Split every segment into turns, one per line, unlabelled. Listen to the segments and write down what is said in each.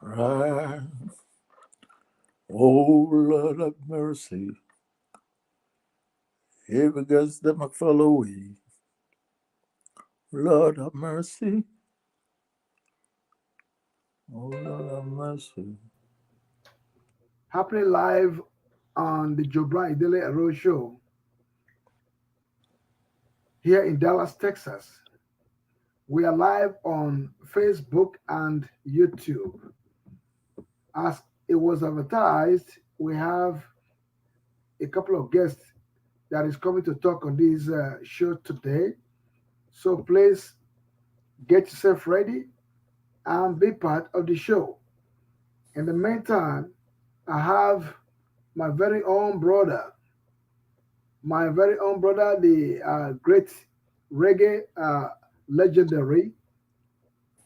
Right. Oh, Lord have mercy. Here begins the McFollowy. Lord have mercy. Oh, Lord have mercy.
Happening live on the Idele-Ero show here in Dallas, Texas. We are live on Facebook and YouTube. As it was advertised, we have a couple of guests that is coming to talk on this show today. So please get yourself ready and be part of the show. In the meantime, I have my very own brother, the great reggae legendary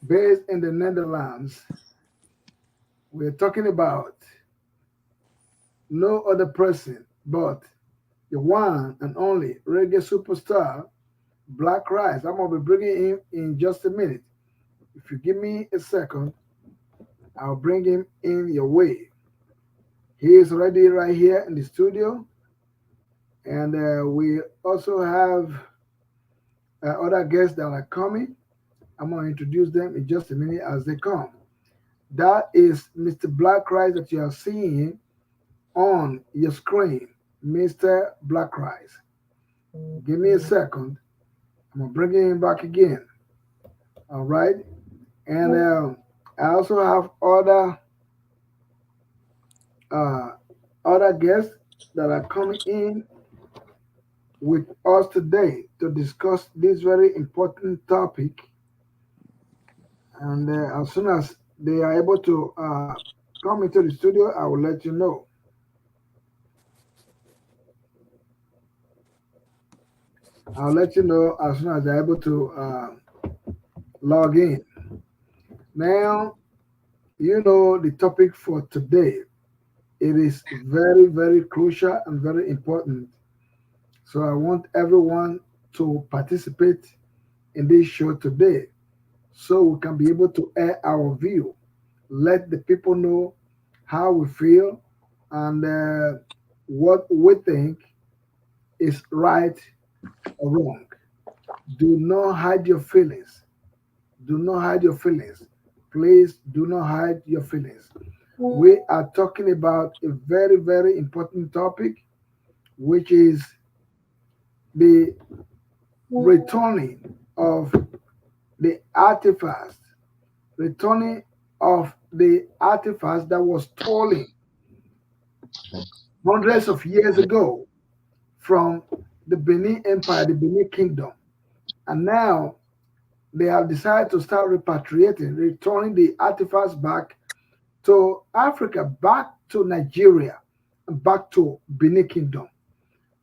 based in the Netherlands. We're talking about no other person but the one and only reggae superstar, Black Rice. I'm gonna be bringing him in just a minute. If you give me a second, I'll bring him in your way. He is already right here in the studio, and we also have other guests that are coming. I'm gonna introduce them in just a minute as they come. That is Mr. Black Rice that you are seeing on your screen, Mr. Black Rice. Give me a second. I'm gonna bring him back again. All right, and I also have uh, other guests that are coming in with us today to discuss this very important topic. And as soon as they are able to come into the studio, I will let you know. I'll let you know as soon as they're able to log in. Now, you know the topic for today. It is very, very crucial and very important. So I want everyone to participate in this show today so we can be able to air our view, let the people know how we feel and what we think is right or wrong. Do not hide your feelings. Do not hide your feelings. Please do not hide your feelings. We are talking about a very, very important topic, which is the returning of the artifacts, returning of the artifacts that was stolen hundreds of years ago from the Benin Empire, the Benin Kingdom. And now they have decided to start repatriating, returning the artifacts back to Africa, back to Nigeria, and back to Benin Kingdom.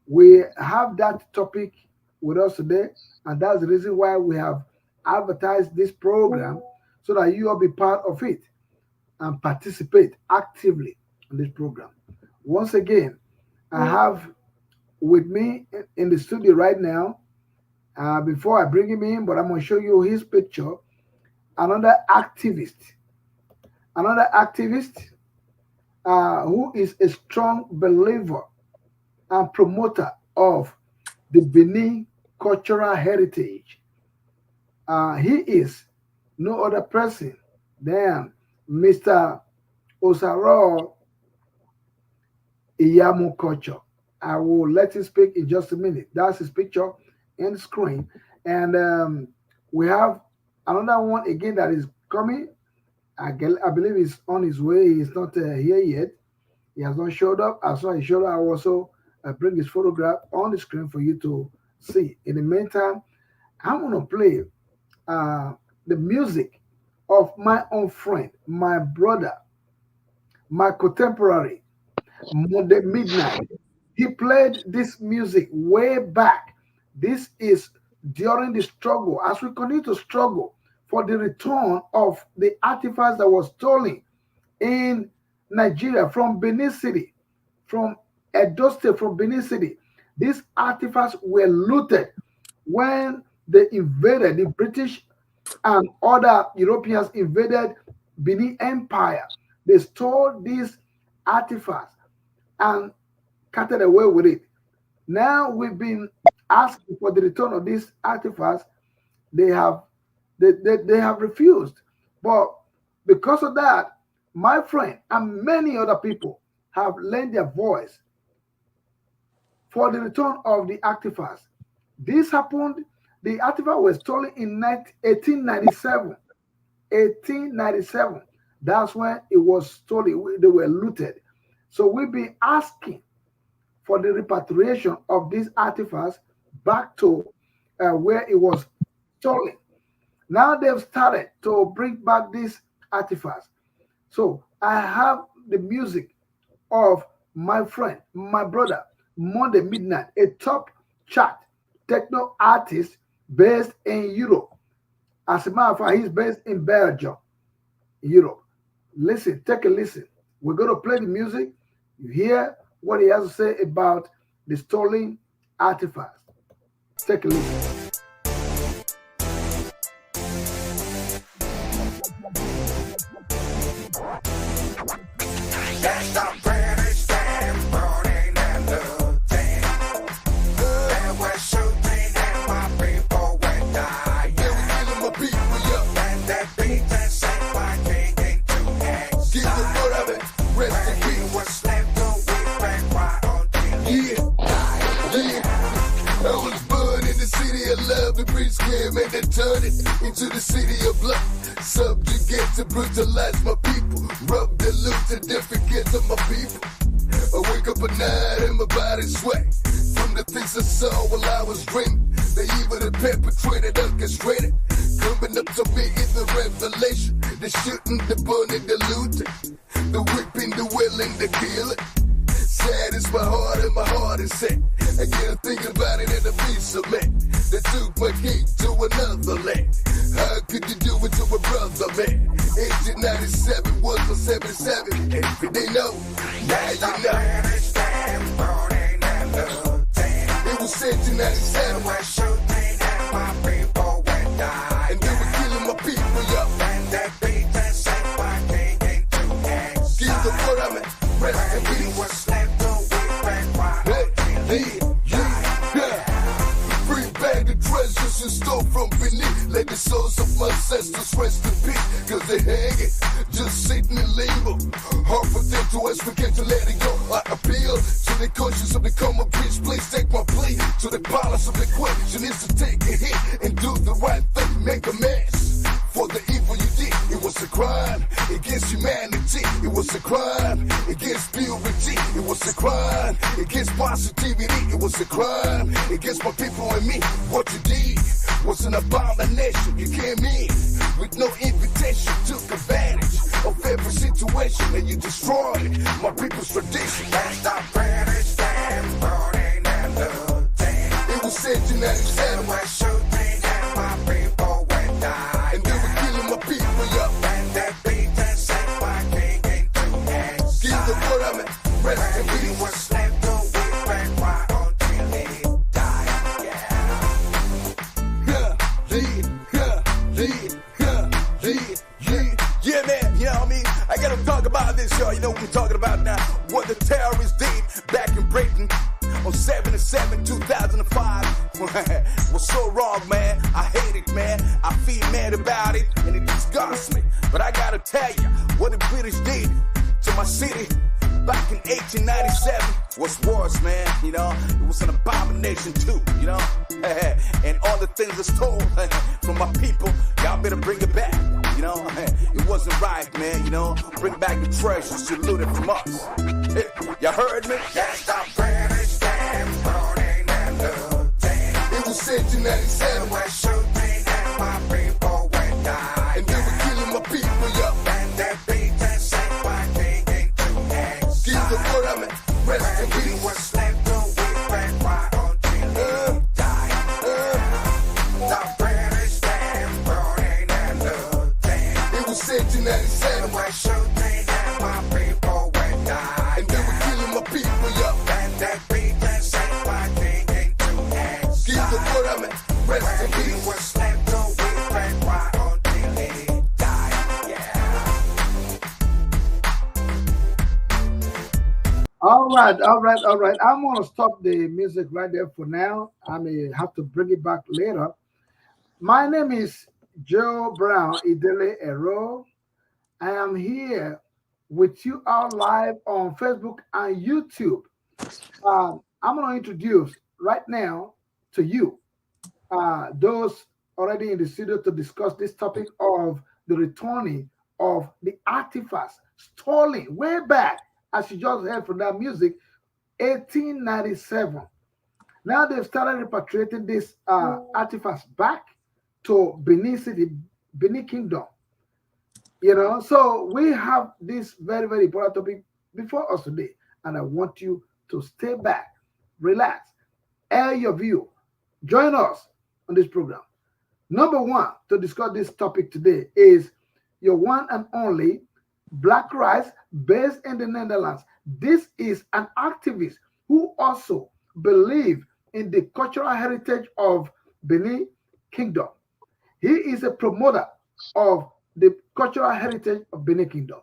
We have that topic with us today, and that's the reason why we have advertised this program so that you will be part of it and participate actively in this program. Once again, I have with me in the studio right now, before I bring him in, but I'm going to show you his picture, another activist who is a strong believer and promoter of the Benin cultural heritage. He is no other person than Mr. Osaro Iyamu Culture. I will let him speak in just a minute. That's his picture in the screen. And we have another one again that is coming. I believe he's on his way. He's not here yet. He has not showed up. As soon as he showed up, I will also bring his photograph on the screen for you to see. In the meantime, I'm going to play uh, the music of my own friend, my brother, my contemporary, Monday Midnight. He played this music way back. This is during the struggle, as we continue to struggle for the return of the artifacts that was stolen in Nigeria from Benin City, from Edo State, from Benin City. These artifacts were looted when they invaded, the British and other Europeans invaded Benin Empire. They stole these artifacts and carted away with it. Now we've been asking for the return of these artifacts. They have they have refused. But because of that, my friend and many other people have lent their voice for the return of the artifacts. This happened, the artifact was stolen in 1897. 1897. That's when it was stolen. They were looted. So we've been asking for the repatriation of these artifacts back to where it was stolen. Now they've started to bring back these artifacts. So I have the music of my friend, my brother, Monday Midnight, a top chart techno artist based in Europe. As a matter of fact, he's based in Belgium, Europe. Listen, take a listen. We're going to play the music. You hear what he has to say about the stolen artifacts. Take a listen.
That's the British stand burning and looting. And we're shooting and my people will die. Yeah, we killing my people, yeah. And that beat that sent my king into exile. Give the word of it, rest in peace. He was slapped to weep and cry until he died.
I was born in the city of love, the bridge came and they turned it into the city of blood. Subjugate to brutalize my people, rub the loot to defecate to my people. I wake up at night and my body sweat from the things I saw while I was dreaming. They even the perpetrated, orchestrated, coming up to me in the revelation. The shooting, the burning, the looting, the whipping, the willing, the killing. Sad is my heart and my heart is set. I get thinking about it and a piece of me. They took my king to another land. How could you do it to a brother, man? 1897 was for 77. And if you didn't know, now you know.
British stand burning and looting.
It was 1897.
And we're shooting and my people will die.
And they were killing my people, yo.
And that beat that sent my king into exile.
Give the word of it, rest in
He
peace.
was slapped to weep and cry until he
Yeah. Bring back the treasures you stole from Benin. Let the souls of my ancestors rest in peace. Cause they hanging, just sitting in limbo. Hard for them to ask, forget to let it go. I appeal to the conscience of the common bitch. Please take my plea to the balance of the question is to take a hit and do the right thing. Make a mess for the evil you did. It was a crime against humanity. It was a crime against purity. It was a crime against positivity. It was a crime against my people and me. What you did was an abomination. You came in with no invitation, took advantage of every situation, and you destroyed my people's tradition.
That's the British stand burning and looting.
It was 1897.
And we're shooting and my people will die.
And they were killing my people, yo.
And that beat that sent my king into exile.
Give the word of it, rest in
He
peace.
was slapped to weep and cry until he died.
Yeah, man, you know what I mean? I gotta talk about this, y'all. You know what I'm talking about now? What the terrorists did back in Britain on 7/7, 2005 was so wrong, man. I hate it, man. I feel mad about it, and it disgusts me. But I gotta tell you, what the British did to my city back in 1897 was worse, man. You know, it was an abomination too, you know. And all the things that's told from my people, y'all better bring it back. You know, it wasn't right, man. You know, bring back the treasures you looted from us. Y'all heard me?
That's the British stand burning and looting.
It was 1897.
And we're shooting and my people will die.
And they were killing my people, yo.
And that beat that sent my king into exile.
Give the word of it, rest in
He
peace.
was slapped to weep and cry until he died. The British stand burning and looting.
It was 1897.
And we're shooting and my people will die.
And they were killing my people, yo.
And that beat that sent my king into exile.
Give the word of it, rest in
He
peace.
was slapped to weep and cry until he died.
right, all right, all right. I'm gonna stop the music right there for now. I may have to bring it back later. My name is Joe Brown, Idele-Ero. I am here with you all live on Facebook and YouTube. I'm going to introduce right now to you those already in the studio to discuss this topic of the returning of the artifacts stolen way back, as you just heard from that music, 1897. Now they've started repatriating these artifacts back to Benin City, Benin Kingdom. So we have this very, very important topic before us today, and I want you to stay back, relax, air your view, join us on this program. Number one to discuss this topic today is your one and only Black Rice, based in the Netherlands. This is an activist who also believes in the cultural heritage of Benin Kingdom. He is a promoter of the cultural heritage of Benin Kingdom.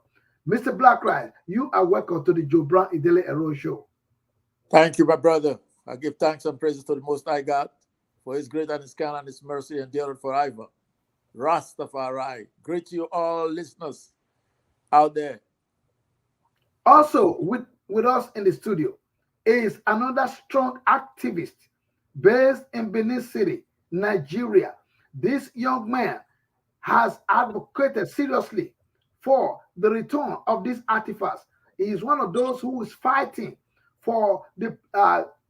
Mr. Black Rice, you are welcome to the Joe Brown Idele-Ero show.
Thank you, my brother. I give thanks and praises to the Most High God for his great and his kind and his mercy endureth forever. Rastafari. Greet you all listeners out there.
Also with us in the studio is another strong activist based in Benin City, Nigeria. This young man has advocated seriously for the return of these artifacts. He is one of those who is fighting for the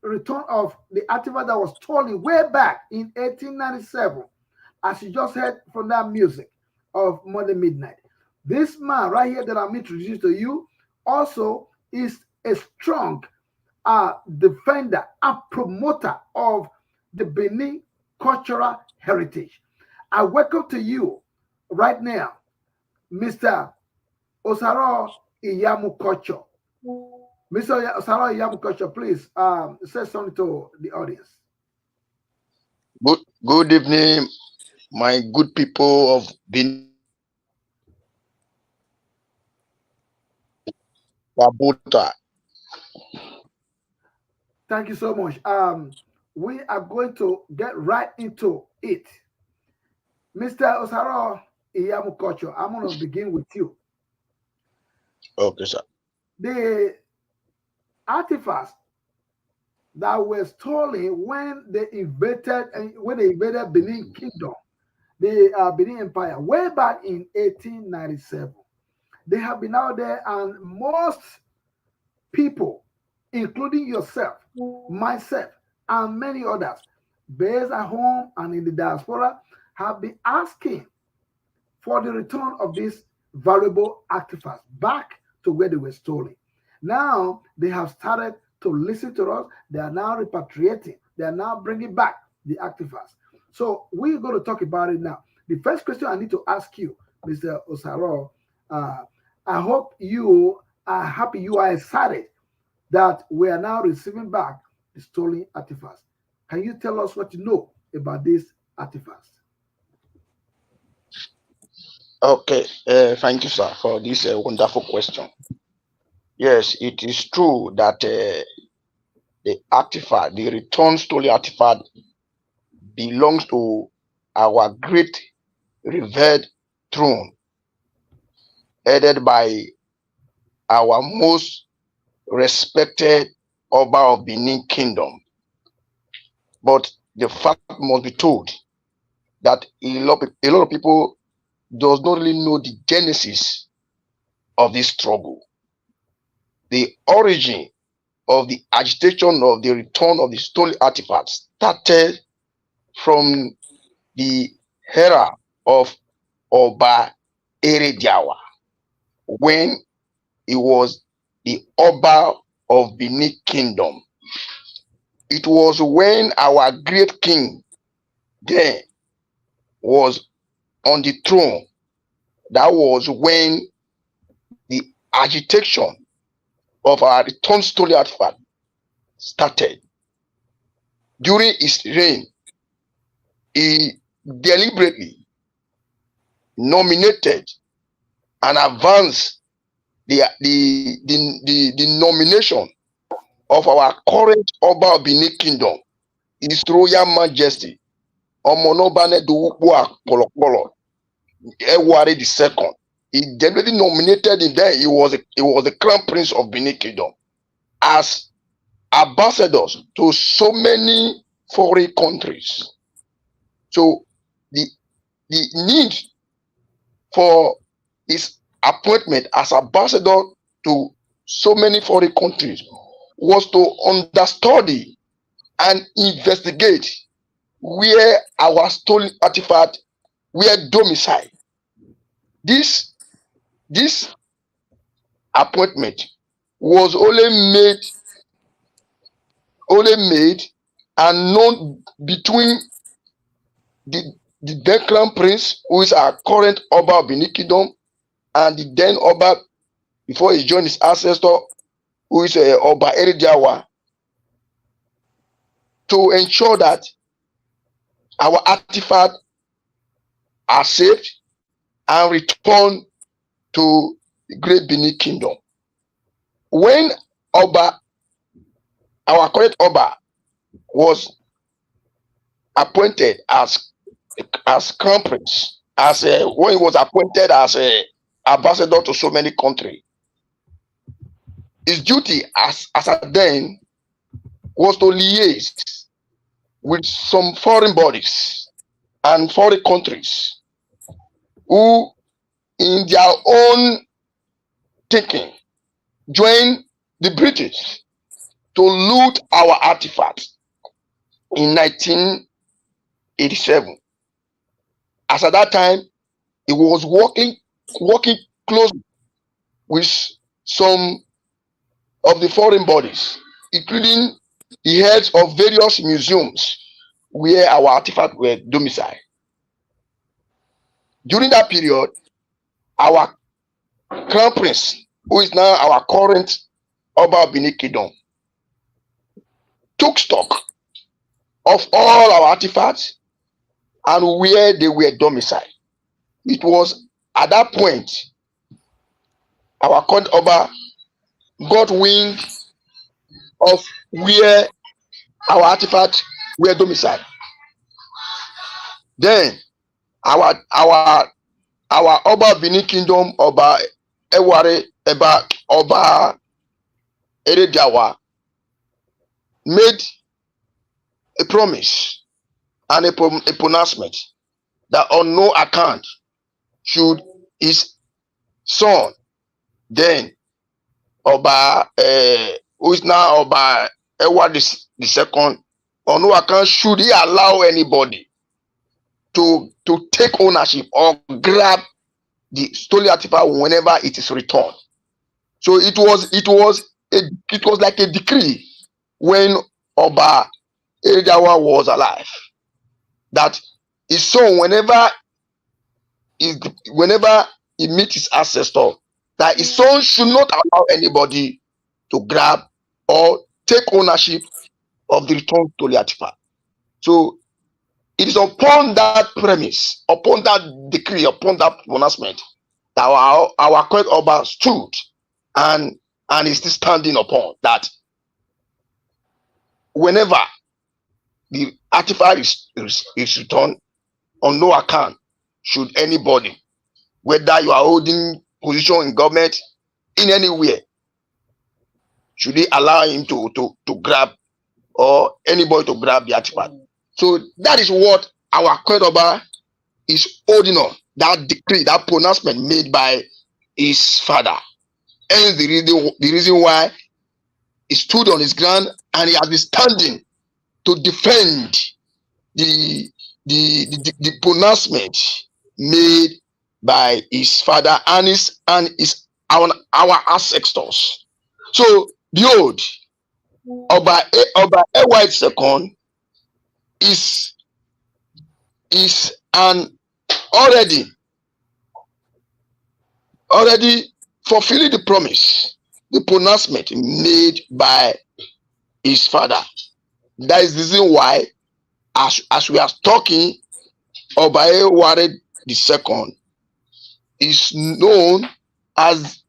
return of the artifact that was stolen way back in 1897, as you just heard from that music of Monday Midnight. This man right here that I'm introducing to you also is a strong defender and promoter of the Benin cultural heritage. I welcome to you right now, Mr. Osaro Iyamukocho. Mr. Osaro Iyamukocho, please say something to the audience.
Good evening, my good people of Benin.
Thank you so much. We are going to get right into it. Mr. Osaro Iyamukocho, I'm going to begin with you.
Okay, sir.
The artifacts that were stolen when they invaded Benin Kingdom, the Benin Empire, way back in 1897. They have been out there, and most people, including yourself, myself, and many others, based at home and in the diaspora, have been asking for the return of these valuable artifacts back to where they were stolen. Now they have started to listen to us. They are now repatriating. They are now bringing back the artifacts. So we're going to talk about it now. The first question I need to ask you, Mr. Osaro, I hope you are happy, you are excited that we are now receiving back the stolen artifacts. Can you tell us what you know about these artifacts?
Okay, thank you, sir, for this wonderful question. Yes, it is true that the artifact, the returned stolen artifact, belongs to our great revered throne, headed by our most respected Oba of Benin Kingdom. But the fact must be told that a lot of people does not really know the genesis of this struggle. The origin of the agitation of the return of the stolen artifacts started from the era of Oba Erediawa, when he was the Oba of Benin Kingdom. It was when our great king then was on the throne. That was when the agitation of our return stolen artifact started. During his reign, he deliberately nominated and advanced the nomination of our current Oba of Benin Kingdom, His Royal Majesty, Omonobane Duwukwa Polopolo, Eware II. He definitely nominated him there. He was the crown prince of Benin Kingdom as ambassadors to so many foreign countries. So the need for his appointment as ambassador to so many foreign countries was to understudy and investigate where our stolen artifact were domiciled. This appointment was only made and known between the then crown prince, who is our current Oba of Benin Kingdom, and the then Oba before he joined his ancestor, who is Oba Idele-Ero, to ensure that our artifacts are saved and returned to the great Benin Kingdom. When our current Oba, was appointed as crown prince, when he was appointed as a ambassador to so many countries, his duty as at then was to liaise with some foreign bodies and foreign countries who, in their own thinking, joined the British to loot our artifacts in 1987. As at that time, he was working closely with some of the foreign bodies, including the heads of various museums where our artifacts were domiciled. During that period, our crown prince, who is now our current Oba of Benin Kingdom, took stock of all our artifacts and where they were domiciled. It was at that point our current Oba got wind of where our artifacts were domiciled. Then our Oba of Benin Kingdom, Oba Eware, Oba Idele-Ero, made a promise and a pronouncement that on no account should his son, then Oba, who is now Oba Eware II, on no account should he allow anybody to take ownership or grab the stolen artifact whenever it is returned. So it was like a decree when Oba Idele-Ero was alive, that his son, whenever he meets his ancestor, that his son should not allow anybody to grab or take ownership of the returned stolen artifact. So it is upon that premise, upon that decree, upon that pronouncement, that our current Oba stood and is still standing upon that. Whenever the artifact is returned, on no account should anybody, whether you are holding position in government, in anywhere, should they allow him to grab, or anybody to grab the artifact. So that is what our current Oba is holding on, that decree, that pronouncement made by his father. And the reason why he stood on his ground and he has been standing to defend the pronouncement made by his father and our ancestors. So behold, Oba Eware II is an already fulfilling the promise, the pronouncement made by his father. That is the reason why, as we are talking, Oba Eware II is known as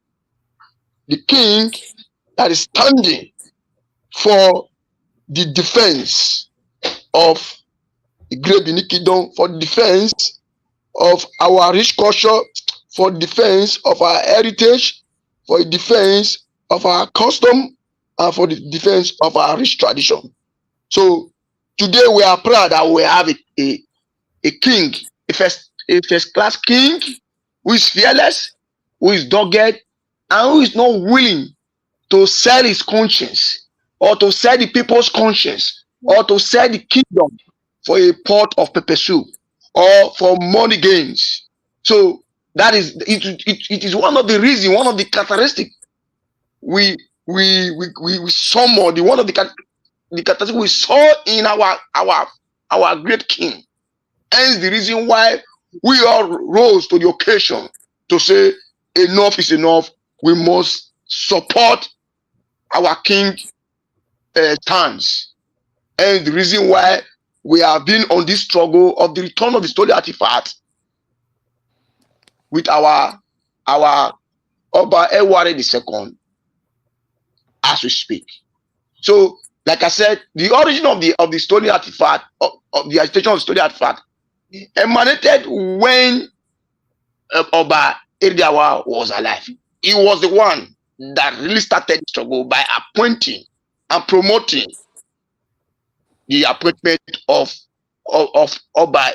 the king that is standing for the defense of the great Benin Kingdom, for the defense of our rich culture, for defense of our heritage, for the defense of our custom, and for the defense of our rich tradition. So today we are proud that we have a king, a first class king who is fearless, who is dogged, and who is not willing to sell his conscience, or to sell the people's conscience, or to sell the kingdom for a pot of pepper soup, or for money gains. So that is it is one of the reasons, one of the characteristics we saw the one of the characteristics we saw in our great king. Hence the reason why we all rose to the occasion to say enough is enough. We must support our king stance. And the reason why we have been on this struggle of the return of the stolen artifact with our Oba Eware II as we speak. So, like I said, the origin of the stolen artifact, of the agitation of the stolen artifact, emanated when Oba Idele-Ero was alive. He was the one that really started the struggle by appointing and promoting the appointment of Oba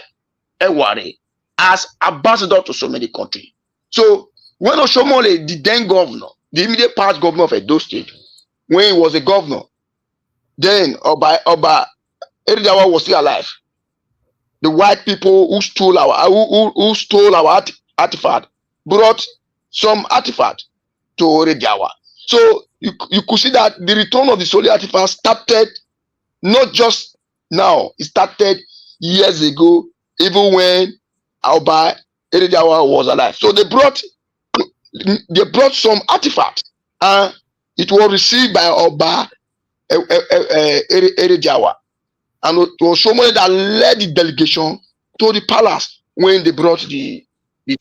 Eware as ambassador to so many countries. So when Oshomole, the then governor, the immediate past governor of Edo State, when he was a governor, then Oba Idele-Ero was still alive. The white people who stole our artifact brought some artifact to Idele-Ero. So you could see that the return of the stolen artifact started not just now, it started years ago, even when Oba Idele-Ero was alive. So they brought some artifact, and it was received by Oba Idele-Ero. And it was someone that led the delegation to the palace when they brought the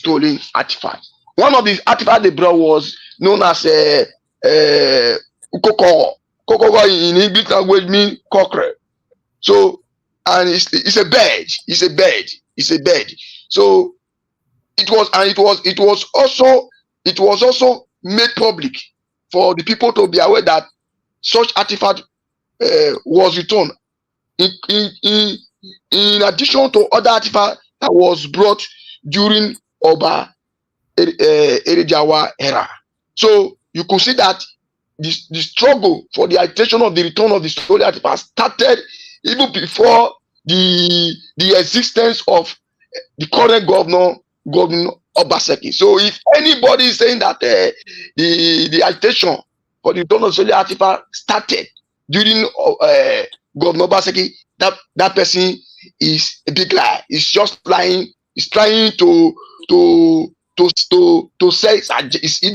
stolen artifact. One of the artifacts they brought was known as Kokoro. Kokoro in English language means cockerel. So, and it's a bird. It's a bird. It's a bird. So it was also made public for the people to be aware that such artifact was returned. In addition to other artifacts that was brought during Oba Idele-Ero era. So you could see that the struggle for the agitation of the return of the stolen artifact started even before the existence of the current governor Obaseki. So if anybody is saying that the agitation for the return of the stolen artifact started during Governor Obaseki, that person is a big lie. He's just lying. He's trying to say his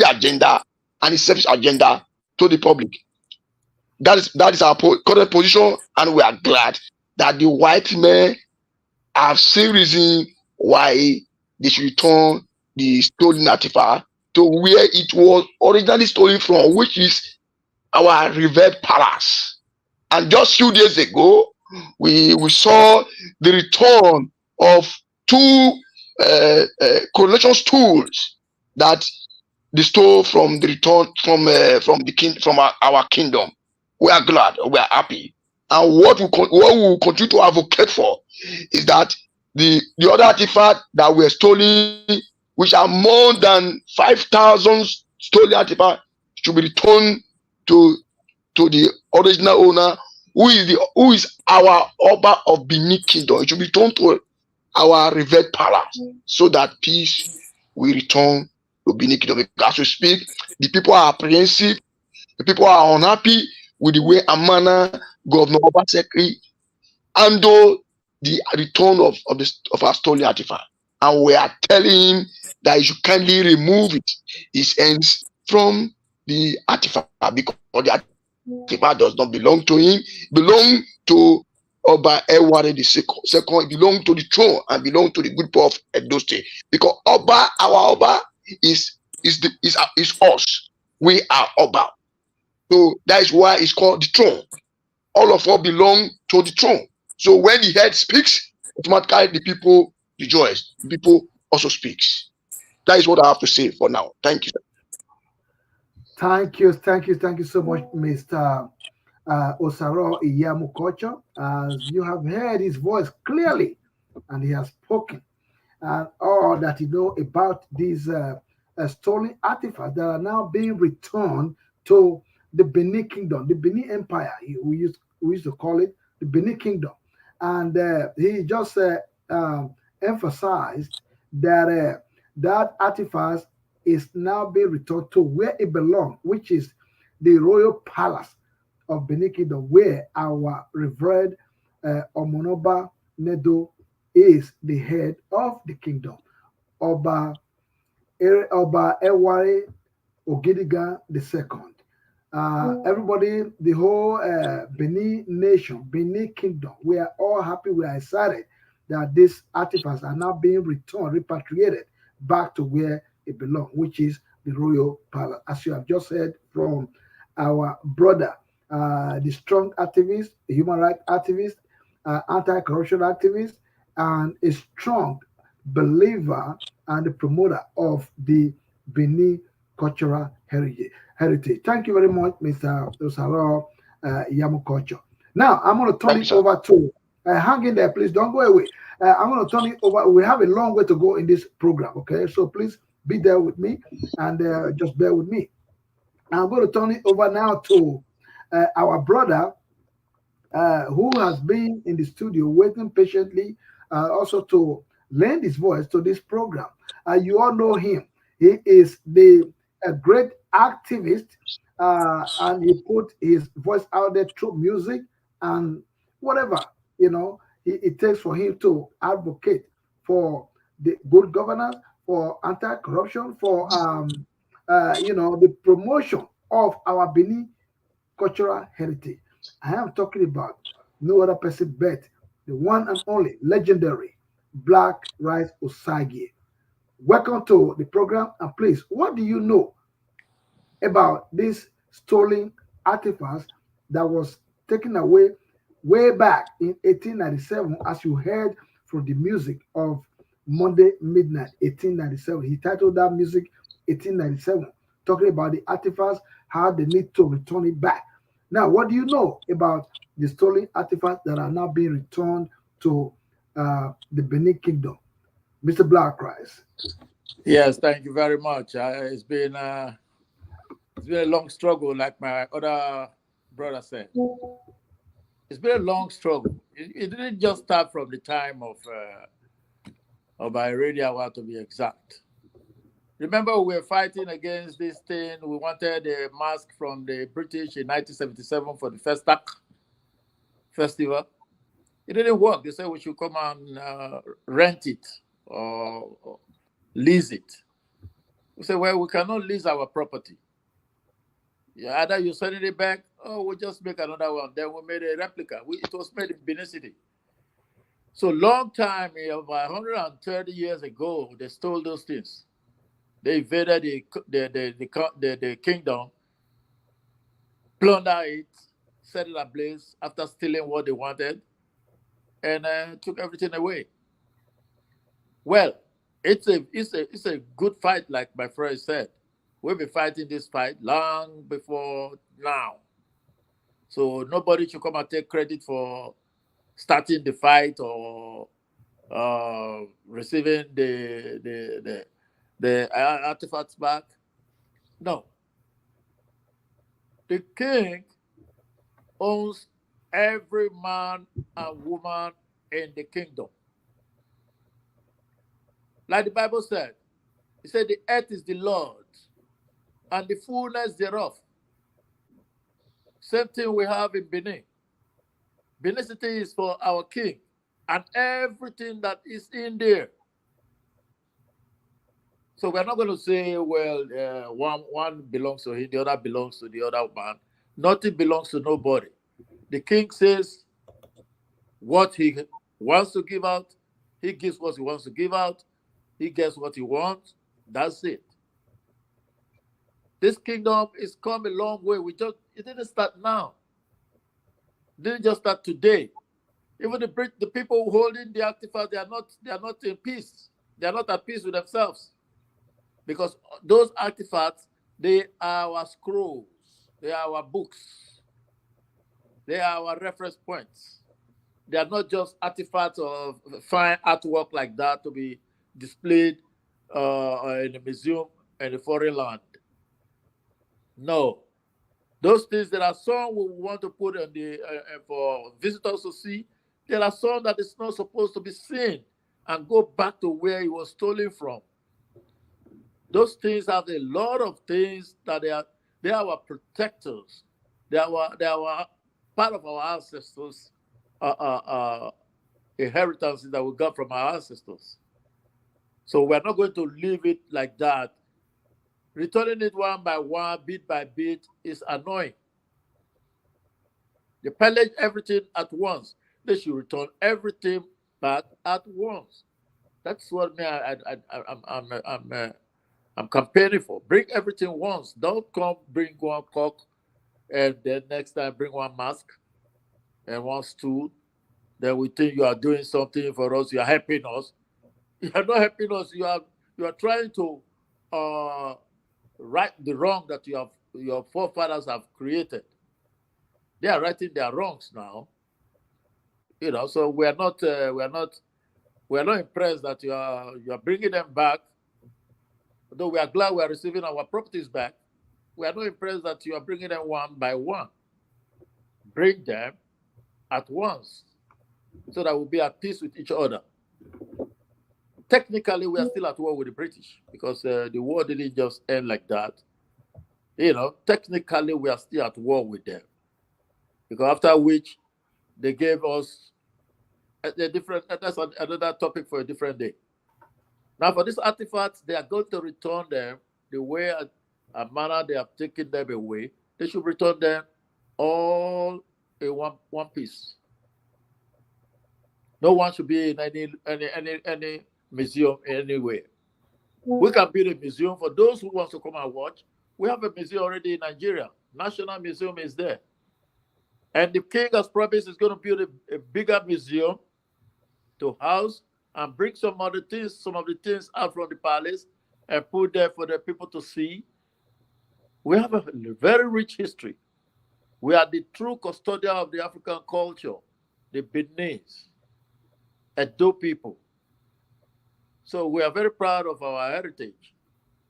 agenda and his selfish agenda to the public. That is our current position, and we are glad that the white men have seen reason why they should return the stolen artifact to where it was originally stolen from, which is our revered palace. And just few days ago, we saw the return of two coronation stools that they stole from the return from our kingdom. We are glad, we are happy, and what we will continue to advocate for is that the other artifacts that were stolen, which are more than 5,000 stolen artifacts, should be returned to the original owner, who is our Oba of Benin Kingdom. It should be returned to our revered palace, so that peace will return to Benin Kingdom. As we speak, the people are apprehensive, the people are unhappy with the way and manner Governor Obaseki handled the return of our stolen artifact. And we are telling him that he should kindly remove his hands from the artifact, because the artifact does not belong to him, belong to Oba Eware II. It belongs to the throne and belong to the good people of Edo State. Because our Oba is us. We are Oba. So that is why it's called the throne. All of us belong to the throne. So when the head speaks, automatically the people rejoice. The people also speaks. That is what I have to say for now. Thank you.
Thank you, thank you, thank you so much, Mr. Osaro Iyamukocho. As you have heard his voice clearly, and he has spoken, and all that you know about these stolen artifacts that are now being returned to the Benin Kingdom, the Benin Empire. We used to call it the Benin Kingdom, and he just emphasized that that artifact is now being returned to where it belongs, which is the royal palace of Benin Kingdom, where our revered Omonoba Nedo is the head of the kingdom. Oba, Oba Eware Ogidiga II. Everybody, the whole Benin nation, Benin kingdom, we are all happy, we are excited that these artifacts are now being returned, repatriated back to where it belongs, which is the royal palace. As you have just heard from our brother, the strong activist, the human rights activist, anti-corruption activist, and a strong believer and the promoter of the Benin cultural heritage. Thank you very much, Mr. Osaro Yamukocho. Now, I'm going to turn
Thank you,
it
sir.
over to, hang in there, please, don't go away. I'm going to turn it over. We have a long way to go in this program, okay? So please be there with me and just bear with me. I'm going to turn it over now to our brother who has been in the studio waiting patiently also to lend his voice to this program. You all know him. He is the a great activist, and he put his voice out there through music and whatever it takes for him to advocate for the good governance, for anti-corruption, for the promotion of our Benin cultural heritage. I am talking about no other person but the one and only legendary Black Rice Osage. Welcome to the program, and please, what do you know about this stolen artifacts that was taken away way back in 1897, as you heard from the music of Monday Midnight 1897? He titled that music 1897, talking about the artifacts, how they need to return it back. Now, what do you know about the stolen artifacts that are now being returned to the Benin Kingdom? Mr. Black Rice.
Yes, thank you very much. It's been a long struggle, like my other brother said. It's been a long struggle. It didn't just start from the time of Idele-Ero, to be exact. Remember, we were fighting against this thing. We wanted a mask from the British in 1977 for the Festac festival. It didn't work. They said we should come and rent it or lease it. We said, well, we cannot lease our property. Yeah, either you send it back, or we'll just make another one. Then we made a replica. It was made in Benin City. So long time, about 130 years ago, they stole those things. They invaded the kingdom, plundered it, set it ablaze after stealing what they wanted, and took everything away. Well, it's a good fight, like my friend said. We've been fighting this fight long before now. So nobody should come and take credit for starting the fight or receiving the artifacts back. No. The king owns every man and woman in the kingdom. Like the Bible said, it said the earth is the Lord and the fullness thereof. Same thing we have in Benin. Benin City is for our king and everything that is in there. So we're not going to say, well, one belongs to him, the other belongs to the other man. Nothing belongs to nobody. The king says what he wants to give out. He gives what he wants to give out. He gets what he wants. That's it. This kingdom is come a long way. It didn't start now. It didn't just start today. Even the people holding the artifacts, they are not in peace. They are not at peace with themselves. Because those artifacts, they are our scrolls, they are our books, they are our reference points. They are not just artifacts of fine artwork like that to be displayed in a museum in a foreign land. No, those things, there are some we want to put in for visitors to see. There are some that is not supposed to be seen and go back to where it was stolen from. Those things have a lot of things that they are our protectors. They are part of our ancestors' inheritances that we got from our ancestors. So we're not going to leave it like that. Returning it one by one, bit by bit, is annoying. They pillage everything at once. They should return everything back at once. That's what I'm campaigning for. Bring everything once. Don't come bring one cock and then next time bring one mask and one stool. Then we think you are doing something for us. You are helping us. You are not helping us. You are trying to right the wrong that your forefathers have created. They are righting their wrongs now. So we are not impressed that you are bringing them back. Though we are glad we are receiving our properties back, we are not impressed that you are bringing them one by one. Bring them at once, so that we'll be at peace with each other. Technically, we are still at war with the British, because the war didn't just end like that. Technically, we are still at war with them, because after which they gave us a different. That's another topic for a different day. Now, for these artifacts, they are going to return them the way a manner they have taken them away. They should return them all in one piece. No one should be in any museum anywhere. We can build a museum for those who want to come and watch. We have a museum already in Nigeria. National Museum is there. And the king has promised he's going to build a bigger museum to house and bring some of the things out from the palace and put there for the people to see. We have a very rich history. We are the true custodian of the African culture, the Beninese, Edo people. So we are very proud of our heritage,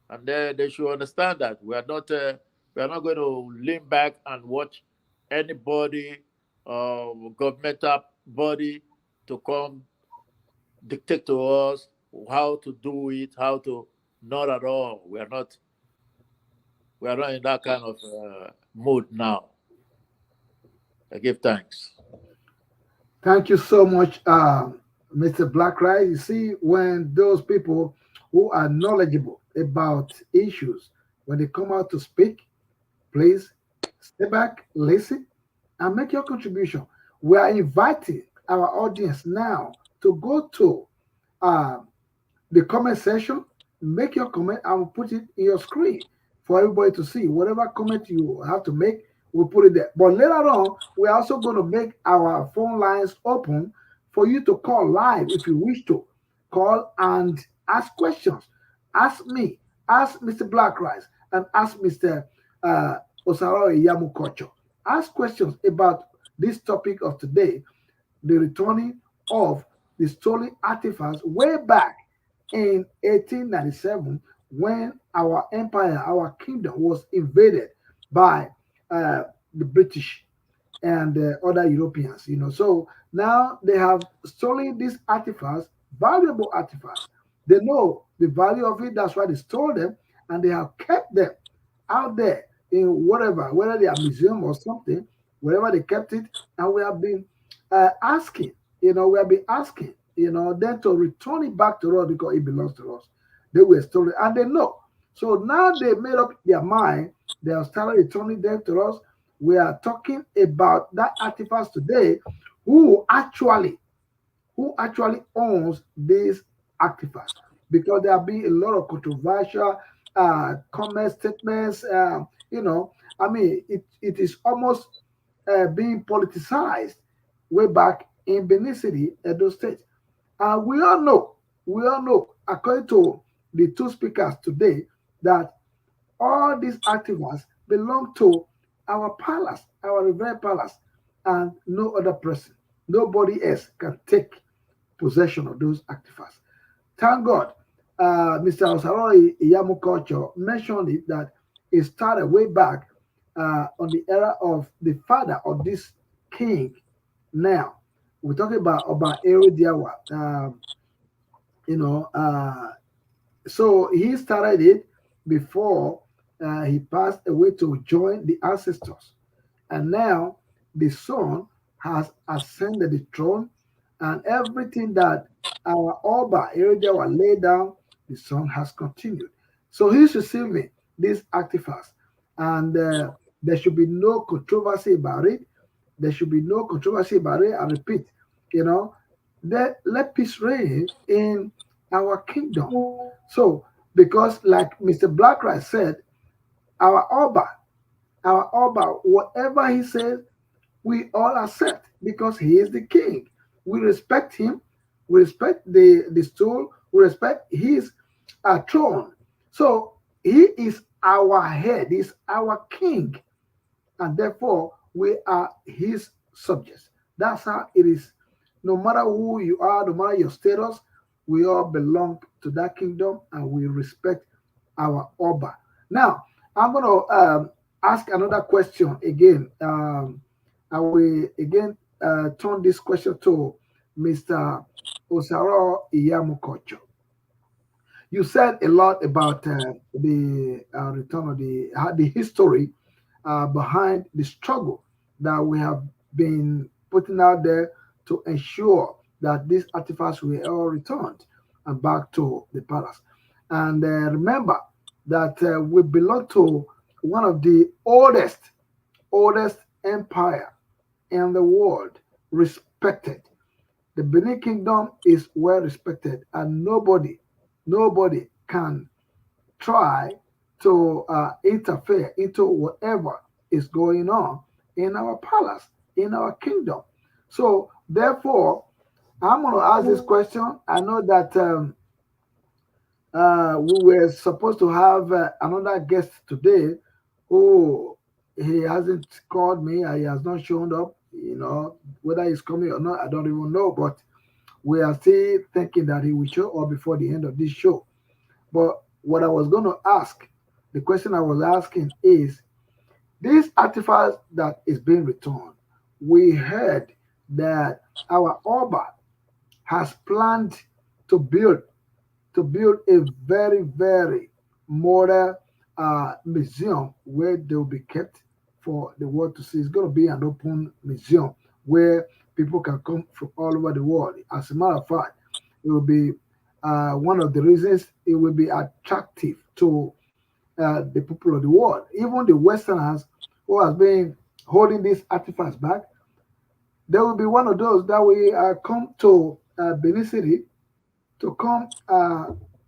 and they should understand that we are not going to lean back and watch anybody, governmental body, to come dictate to us how to do it, how to. Not at all. We are not in that kind of mood now. I give thanks.
Thank you so much, Mr. Black Rice. You see, when those people who are knowledgeable about issues, when they come out to speak, please step back, listen, and make your contribution. We are inviting our audience now to go to the comment section, make your comment, and put it in your screen for everybody to see. Whatever comment you have to make, we'll put it there. But later on, we're also going to make our phone lines open for you to call live if you wish to call and ask questions. Ask me, ask Mr. Black Rice, and ask Mr. Osaro Yamukocho. Ask questions about this topic of today, the returning of the stolen artifacts way back in 1897, when our empire, our kingdom was invaded by the British and other Europeans. So now they have stolen these artifacts, valuable artifacts. They know the value of it. That's why they stole them, and they have kept them out there in whatever, whether they are museum or something, wherever they kept it. And we have been asking, we have been asking, then to return it back to us because it belongs to us. They were stolen, and they know. So now they made up their mind. They have started returning them to us. We are talking about that artifacts today. Who actually owns these artifacts? Because there have been a lot of controversial comment statements. You know, I mean, it is almost being politicized way back in Benin City, Edo State. And we all know, according to the two speakers today, that all these activists belong to our palace, our revered palace, and no other person, nobody else can take possession of those activists. Thank God, Mr. Osaroi Iyamukocho mentioned it that it started way back on the era of the father of this king. Now, we're talking about Ero Diawa. You know, so he started it before he passed away to join the ancestors. And now the son has ascended the throne, and everything that our Oba Erejawa laid down, the son has continued. So he's receiving these artifacts, and there should be no controversy about it. There should be no controversy about it. I repeat, you know, let peace reign in our kingdom. So, because like Mr. Blackright said, our Oba, whatever he says, we all accept because he is the king. We respect him. We respect the stool. We respect his throne. So he is our head. He's our king, and therefore we are his subjects. That's how it is. No matter who you are, no matter your status, we all belong to that kingdom, and we respect our Oba. Now, I'm going to ask another question again. I will again turn this question to Mr. Osaro Iyamukocho. You said a lot about the return of the history behind the struggle that we have been putting out there to ensure that these artifacts were all returned and back to the palace. And remember that we belong to one of the oldest empire in the world, respected. The Benin Kingdom is well respected, and nobody can try to interfere into whatever is going on in our palace, in our kingdom. So, therefore, I'm going to ask this question. I know that we were supposed to have another guest today who he hasn't called me, he has not shown up. You know, whether he's coming or not, I don't even know. But we are still thinking that he will show up before the end of this show. But what I was going to ask, the question I was asking is this artifact that is being returned. We heard that our Oba has planned to build a very modern museum where they will be kept for the world to see. It's going to be an open museum where people can come from all over the world. As a matter of fact, it will be one of the reasons it will be attractive to the people of the world. Even the Westerners who have been holding these artifacts back, they will be one of those that will come to Benin City to come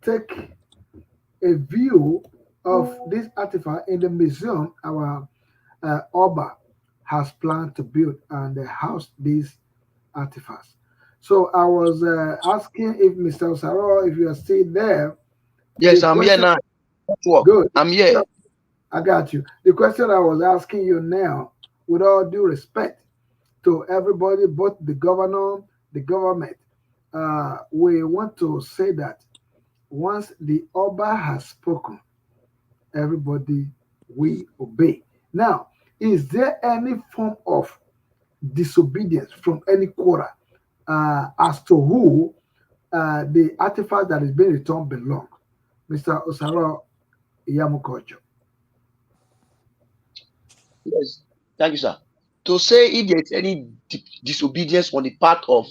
take a view of this artifact in the museum our Oba has planned to build and house these artifacts. So I was asking if Mr. Osaro, if you are still there,
Yes,
the
I'm here
question,
now. Network.
good.
I'm here.
So I got you. The question I was asking you now, with all due respect to everybody, both the governor, the government, we want to say that once the Oba has spoken, everybody we obey. Now, is there any form of disobedience from any quarter as to who the artifact that is being returned belong? Mr. Osaro Iyamukocho.
Yes. Thank you, sir. To say if there is any disobedience on the part of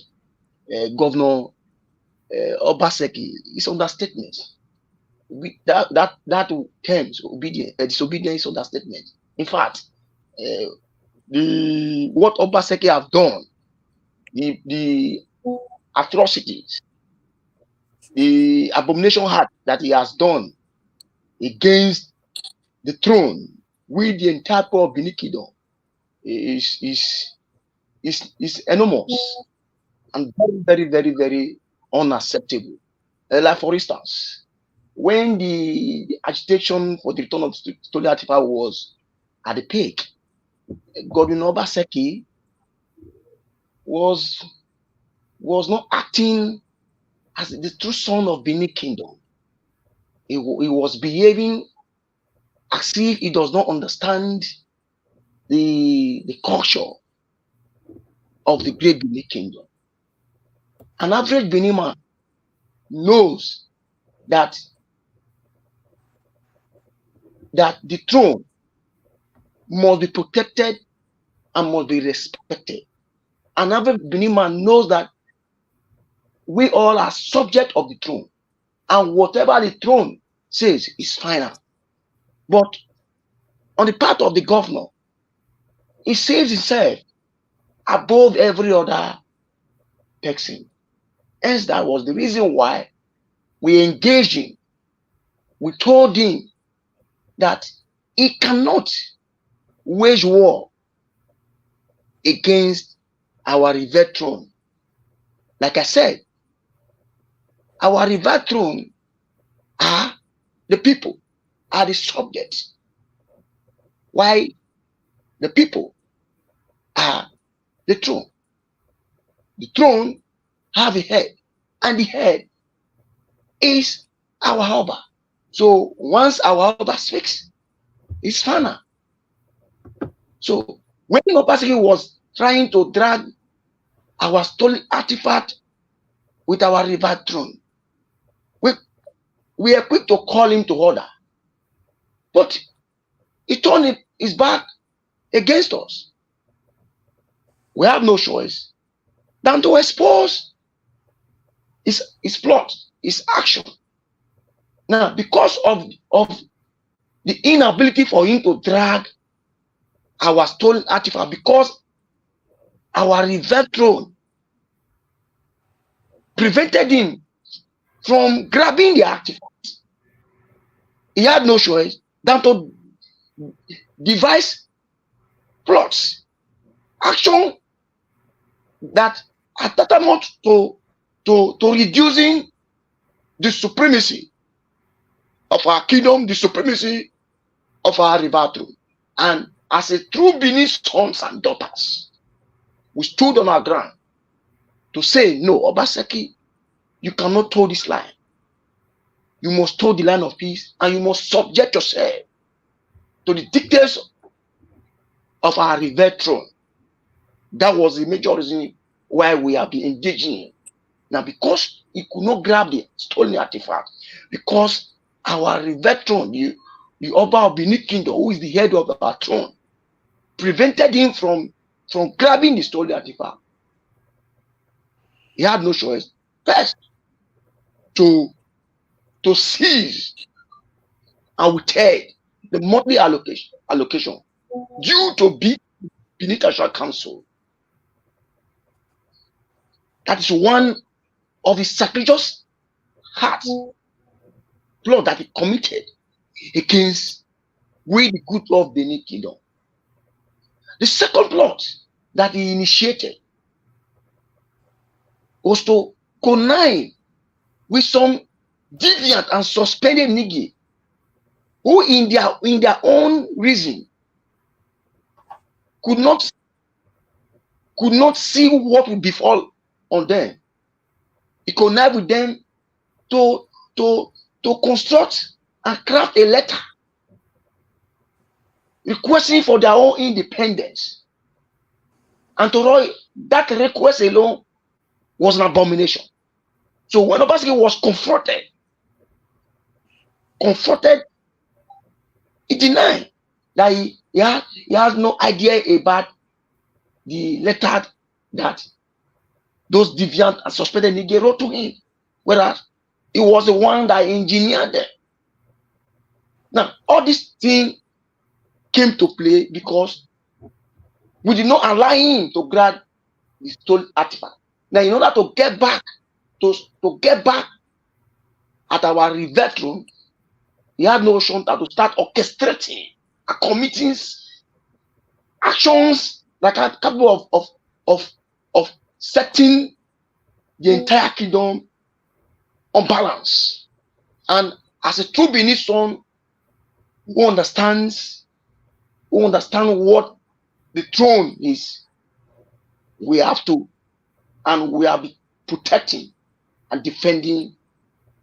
Governor Obaseki is understatement. That terms obedience, disobedience is understatement. In fact, uh, the what Obaseki have done, the atrocities, the abomination act that he has done against the throne with the entire people of Benin Kingdom is enormous and very, very, very, very unacceptable. Like for instance, when the agitation for the return of stolen artifact was at the peak, Godwin Obaseki was not acting as the true son of Benin Kingdom. He was behaving as if he does not understand the culture of the great Benin Kingdom. An average Benin man knows that the throne must be protected and must be respected. An average Benin man knows that we all are subject of the throne, and whatever the throne says is final. But on the part of the governor, he saves himself above every other person. Hence, that was the reason why we engaged him. We told him that he cannot wage war against our revered throne. Like I said, our revered throne are the people, are the subjects. Why the people are the throne. The throne have a head, and the head is our Oba. So once our Oba speaks, it's final. So when Obaseki was trying to drag our stolen artifact with our revered throne, we are quick to call him to order. But he turned his back against us. We have no choice than to expose his plot, his action. Now, because of the inability for him to drag our stolen artifact, because our revered throne prevented him from grabbing the artifact, he had no choice than to devise plots, action that are tantamount to reducing the supremacy of our kingdom, the supremacy of our revered throne. And as a true Benin sons and daughters, we stood on our ground to say, no, Obaseki, you cannot toe this line. You must toe the line of peace, and you must subject yourself to the dictates of our revered throne. That was the major reason why we have been engaging. Now, because he could not grab the stolen artifact, because our revered throne, the Oba of Benin Kingdom, who is the head of our throne, prevented him from grabbing the stolen artifact, he had no choice first to seize and withhold the monthly allocation due to Benin National Council. That is one of the sacrilegious acts, plot that he committed against the good of Benin Kingdom. The second plot that he initiated was to connive with some deviant and suspended nigga who in their own reason could not see what would befall on them. He connived with them to construct and craft a letter requesting for their own independence. And to Roy, that request alone was an abomination. So when Obaseki was confronted, he denied that he has no idea about the letter that those deviant and suspected nigga wrote to him, whereas he was the one that engineered them. Now, all this thing came to play because we did not allow him to grab the stolen artifact. Now, in order to get back at our revered throne, He had no option than to start orchestrating and committing actions that are capable of setting the entire kingdom on balance. And as a true Benin son who understands what the throne is, we have to, and we are protecting and defending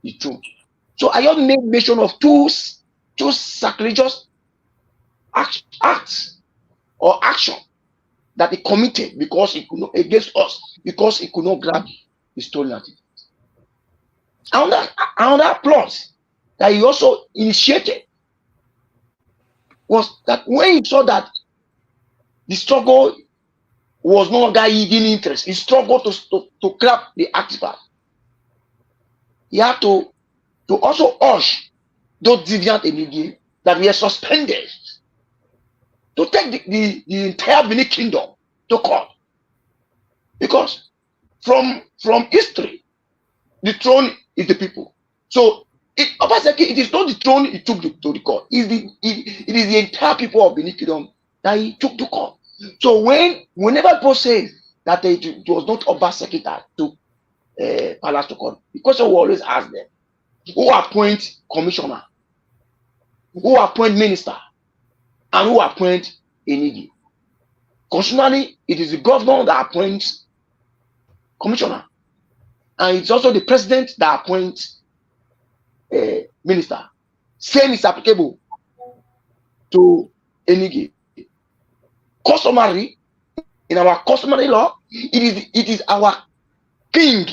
the throne. So I just made mention of two sacrilegious acts or action that he committed because he could not against us, because he could not grab the stolen artifact. Another plot that he also initiated was that when he saw that the struggle was no longer yielding interest, he struggled to grab the artifact. He had to also urge those deviant Enigi that were suspended to take the entire Benin kingdom to court. Because from history, the throne is the people. So Obaseki, it is not the throne he took to the court. It is the entire people of Benin kingdom that he took to court. So whenever people say that it was not Obaseki that took palace to court, the question will always ask them, who appoint commissioner, who appoint minister, and who appoint Enigi? Constitutionally, it is the governor that appoints commissioner, and it's also the president that appoints minister. Same is applicable to Enigi. Customary, in our customary law, it is our king,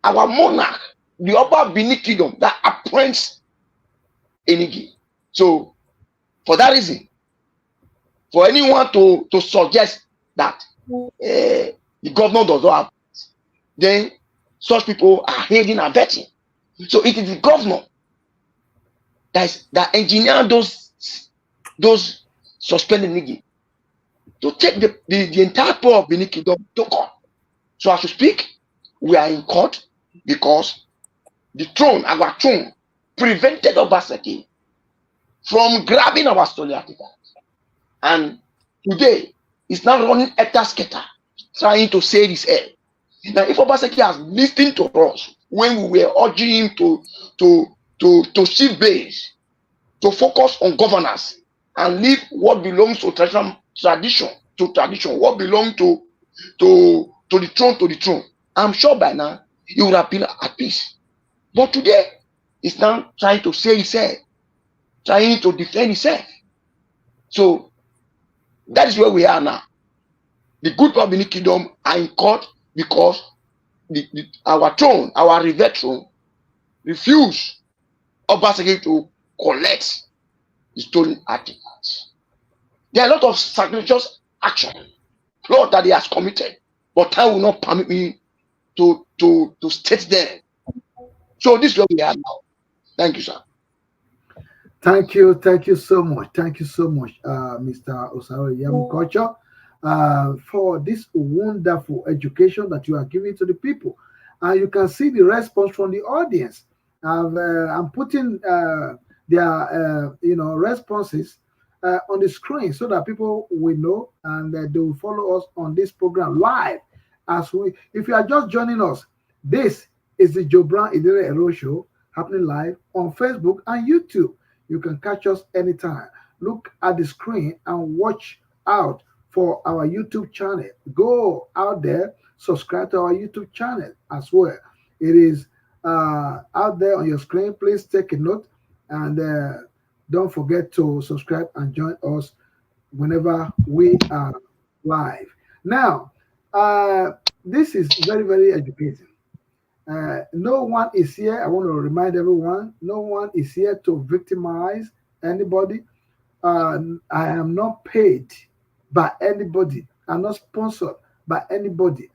our monarch, the upper Benin kingdom that appoints Enigi. So, for that reason, for anyone to suggest that the governor does not have, then such people are aiding and abetting. So it is the governor that engineered those suspended Enigi to take the entire power of Benin kingdom to court. So as we speak, we are in court because the throne, our throne, prevented Obaseki from grabbing our stolen artifacts. And today, it's now running scatter, trying to save his head. Now, if Obaseki has listened to us when we were urging him to shift base, to focus on governance, and leave what belongs to tradition, what belongs to the throne, I'm sure by now he would have been at peace. But today, he's now trying to save his head, trying to defend himself. So that is where we are now. The good of the kingdom are in court because our throne, our revered throne, refused Obaseki to collect the stolen artifacts. There are a lot of sacrilegious action, plot that he has committed, but time will not permit me to state them. So this is where we are now. Thank you, sir.
Thank you so much. Thank you so much, Mr. Osaro Yamukocho, for this wonderful education that you are giving to the people. And you can see the response from the audience. I'm putting their responses on the screen so that people will know and they will follow us on this program live. If you are just joining us, this is the Jobran Idele-Ero show happening live on Facebook and YouTube. You can catch us anytime. Look at the screen and watch out for our YouTube channel. Go out there, subscribe to our YouTube channel as well. It is out there on your screen. Please take a note and don't forget to subscribe and join us whenever we are live. Now, this is very, very educating. No one is here. I want to remind everyone, no one is here to victimize anybody. I am not paid by anybody. I'm not sponsored by anybody.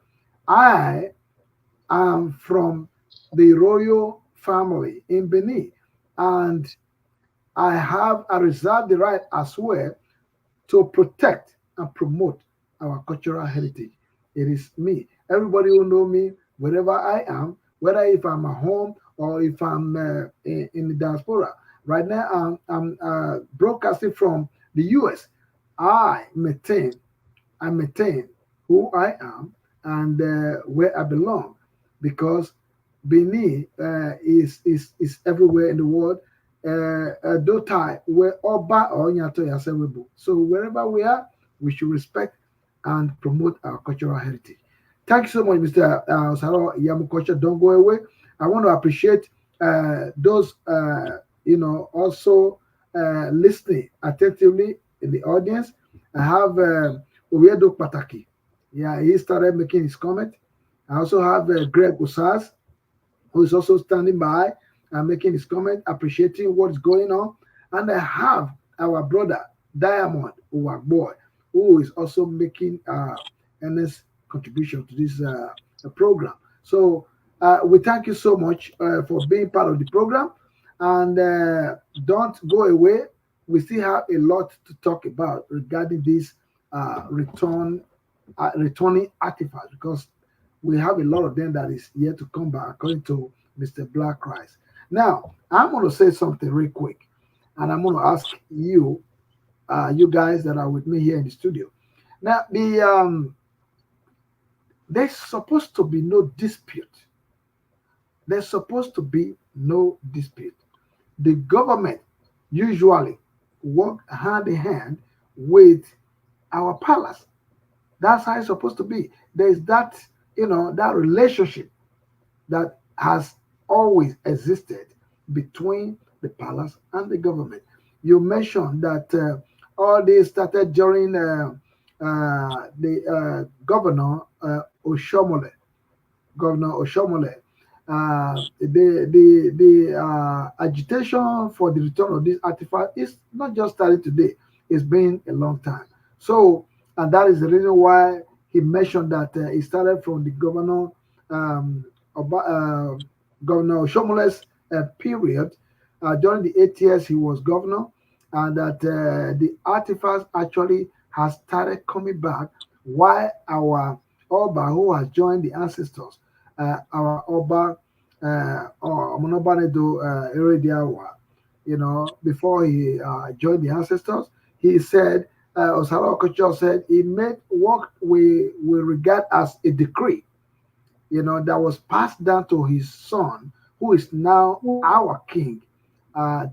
I am from the royal family in Benin, and I have reserved the right as well to protect and promote our cultural heritage. It is me. Everybody will know me wherever I am, whether if I'm at home or if I'm in the diaspora. Right now, I'm broadcasting from the US. I maintain I maintain who I am and where I belong, because Benin is everywhere in the world. Dotai where Oba or Nyato Yasewebu. So wherever we are, we should respect and promote our cultural heritage. Thank you so much, Mr. Saro Yamukocha. Don't go away. I want to appreciate those also listening attentively in the audience. I have Oyedo Pataki. Yeah, he started making his comment. I also have Greg Usaz, who is also standing by and making his comment, appreciating what's going on. And I have our brother Diamond Uwagboy, who is also making earnest contribution to this program. So we thank you so much for being part of the program. And don't go away. We still have a lot to talk about regarding this returning artifacts, because we have a lot of them that is yet to come back, according to Mr. Black Christ. Now, I'm going to say something real quick, and I'm going to ask you, you guys that are with me here in the studio. Now, there's supposed to be no dispute. There's supposed to be no dispute. The government usually work hand in hand with our palace. That's how it's supposed to be. There's that, that relationship that has always existed between the palace and the government. You mentioned that all this started during the Governor Oshomole. The agitation for the return of this artifact is not just started today. It's been a long time. So, and that is the reason why he mentioned that it started from the um, Governor Oshomole's period during the 8 years he was governor, and that the artifacts actually has started coming back while our Oba, who has joined the ancestors, our Oba or Monobanedo Erediawa, before he joined the ancestors, he said, Osaro Okocho said, he made what we regard as a decree, that was passed down to his son, who is now our king.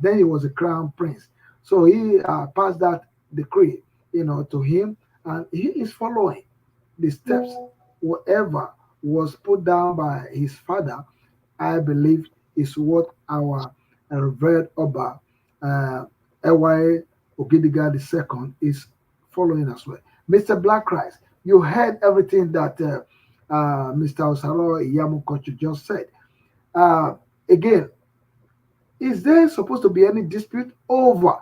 Then he was a crown prince. So he passed that decree, to him, and he is following the steps. Whatever was put down by his father, I believe, is what our revered Oba, Ewaye Ogidiga II, is following as well. Mr. Black Christ, you heard everything that Mr. Osaro Iyamukocho just said. Again, is there supposed to be any dispute over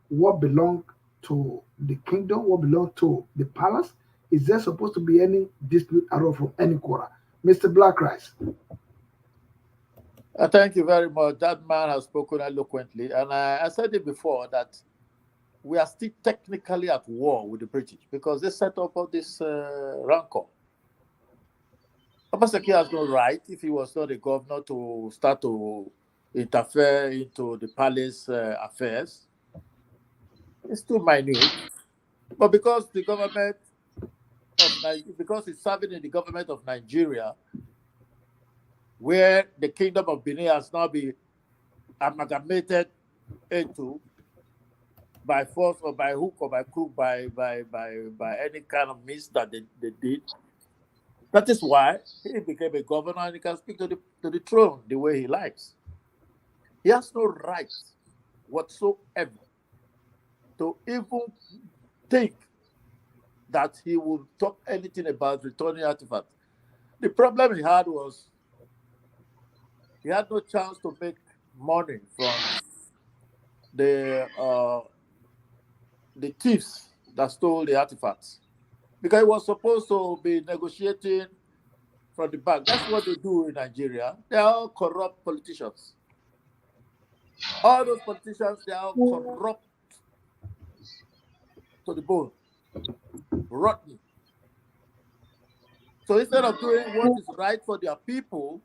what belongs to the kingdom, what belongs to the palace? Is there supposed to be any dispute at all from any quarter? Mr. Black Rice.
Thank you very much. That man has spoken eloquently. And I said it before that we are still technically at war with the British because they set up all this rancor. Obaseki has no right, if he was not a governor, to start to interfere into the palace affairs. It's too minute. But because the government because he's serving in the government of Nigeria, where the kingdom of Benin has now been amalgamated into by force or by hook or by crook, by any kind of means that they did. That is why he became a governor and he can speak to the throne the way he likes. He has no right whatsoever to even think that he would talk anything about returning artifacts. The problem he had was he had no chance to make money from the thieves that stole the artifacts, because he was supposed to be negotiating from the back. That's what they do in Nigeria. They are all corrupt politicians. All those politicians, they are all corrupt to the bone, rotten. So instead of doing what is right for their people,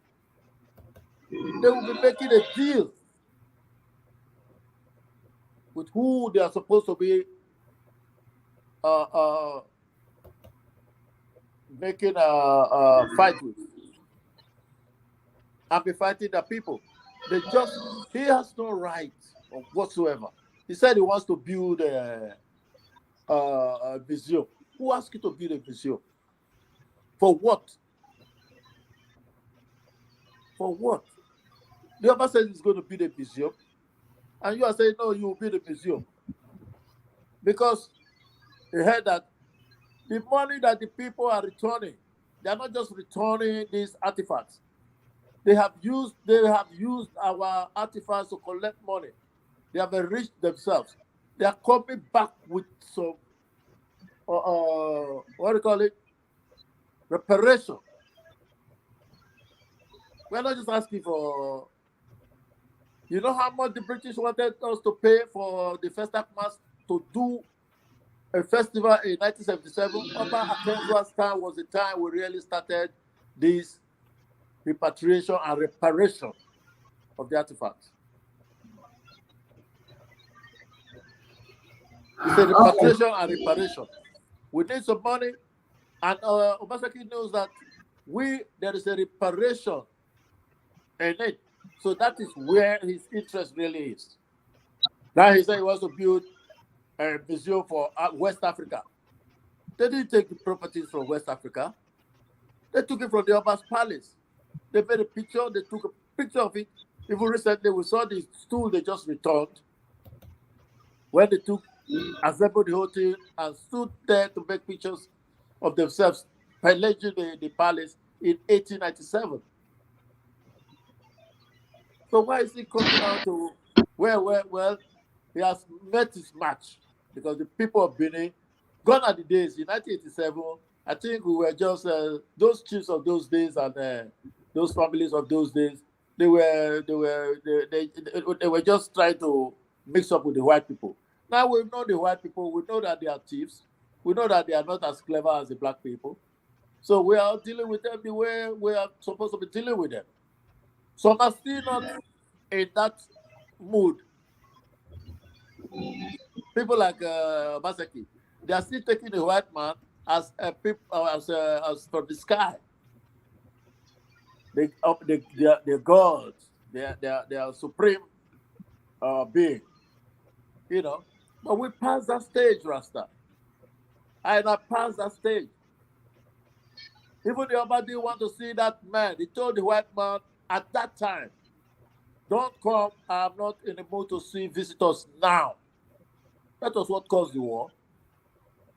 they will be making a deal with who they are supposed to be uh, uh, making a fight with, and be fighting the people. He has no right of whatsoever. He said he wants to build a museum. Who asked you to build a museum? For what? For what? The other says he's going to build a museum, and you are saying no, you will build a museum because he heard that the money that the people are returning, they are not just returning these artifacts. They have used our artifacts to collect money. They have enriched themselves. They are coming back with some what do you call it? Reparation. We're not just asking for. You know how much the British wanted us to pay for the first mass to do a festival in 1977? Oba Akenzua's time was the time we really started this repatriation and reparation of the artifacts. It's a repatriation and reparation. We need some money, and Obaseki knows that there is a reparation in it. So that is where his interest really is. Now he said he wants to build a museum for West Africa. They didn't take the properties from West Africa. They took it from the Oba's palace. They made a picture. They took a picture of it. Even recently, we saw the stool they just returned when they assembled the whole thing and stood there to make pictures of themselves pillaging the palace in 1897. So why is he coming out to well, he has met his match because the people of Benin, gone are the days in 1987. I think we were just those chiefs of those days and those families of those days. They were just trying to mix up with the white people. Now we know the white people. We know that they are thieves. We know that they are not as clever as the black people. So we are dealing with them the way we are supposed to be dealing with them. Some are still not in that mood. People like Baseki, they are still taking the white man as from the sky. They are gods. They are supreme being. You know, but we passed that stage, Rasta. I passed that stage. Even the Oba didn't want to see that man. He told the white man at that time, "Don't come. I'm not in the mood to see visitors now." That was what caused the war.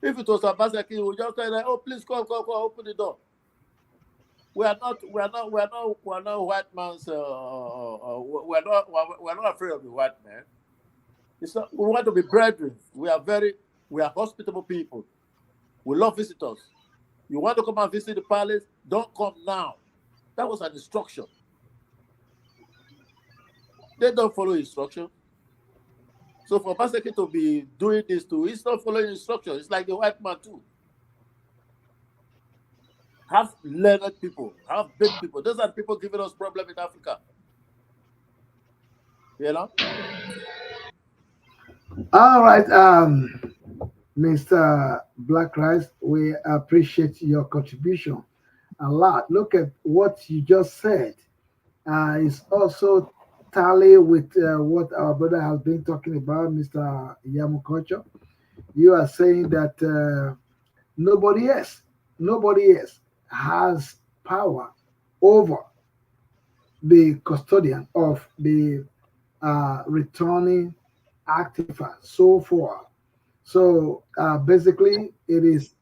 If it was Abaseki, he would just say, "Oh, please come, open the door." We are not white man's. We're not afraid of the white man. It's not, we want to be brethren. We are hospitable people. We love visitors. You want to come and visit the palace? Don't come now. That was an instruction. They don't follow instruction. So for Baseki to be doing this too, he's not following instruction. It's like the white man too. Have learned people, have big people. Those are the people giving us problems in Africa. You know?
All right, Mr. Black Rice, we appreciate your contribution a lot. Look at what you just said. It's also tally with what our brother has been talking about, Mr. Yamukocho. You are saying that nobody else has power over the custodian of the returning artifacts so far. So basically, it's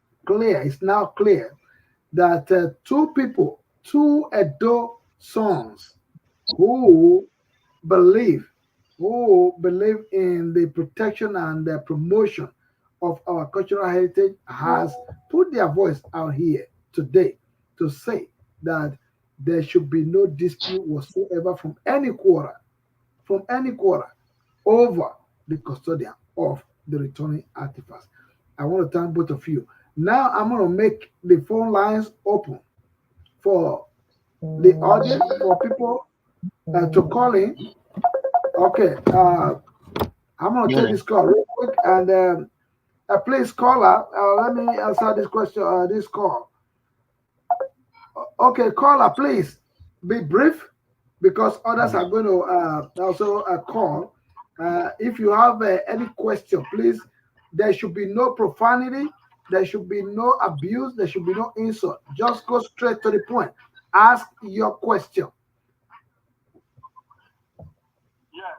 now clear that two Edo sons who believe, in the protection and the promotion of our cultural heritage has put their voice out here today to say that there should be no dispute whatsoever from any quarter over the custodian of the returning artifacts. I want to thank both of you. Now I'm going to make the phone lines open for the audience, for people to call in. Okay. I'm gonna take this call real quick, and please caller, let me answer this question. This call. Okay, caller, please be brief because others are going to also call. If you have any question, please. There should be no profanity. There should be no abuse. There should be no insult. Just go straight to the point. Ask your question.
Yeah.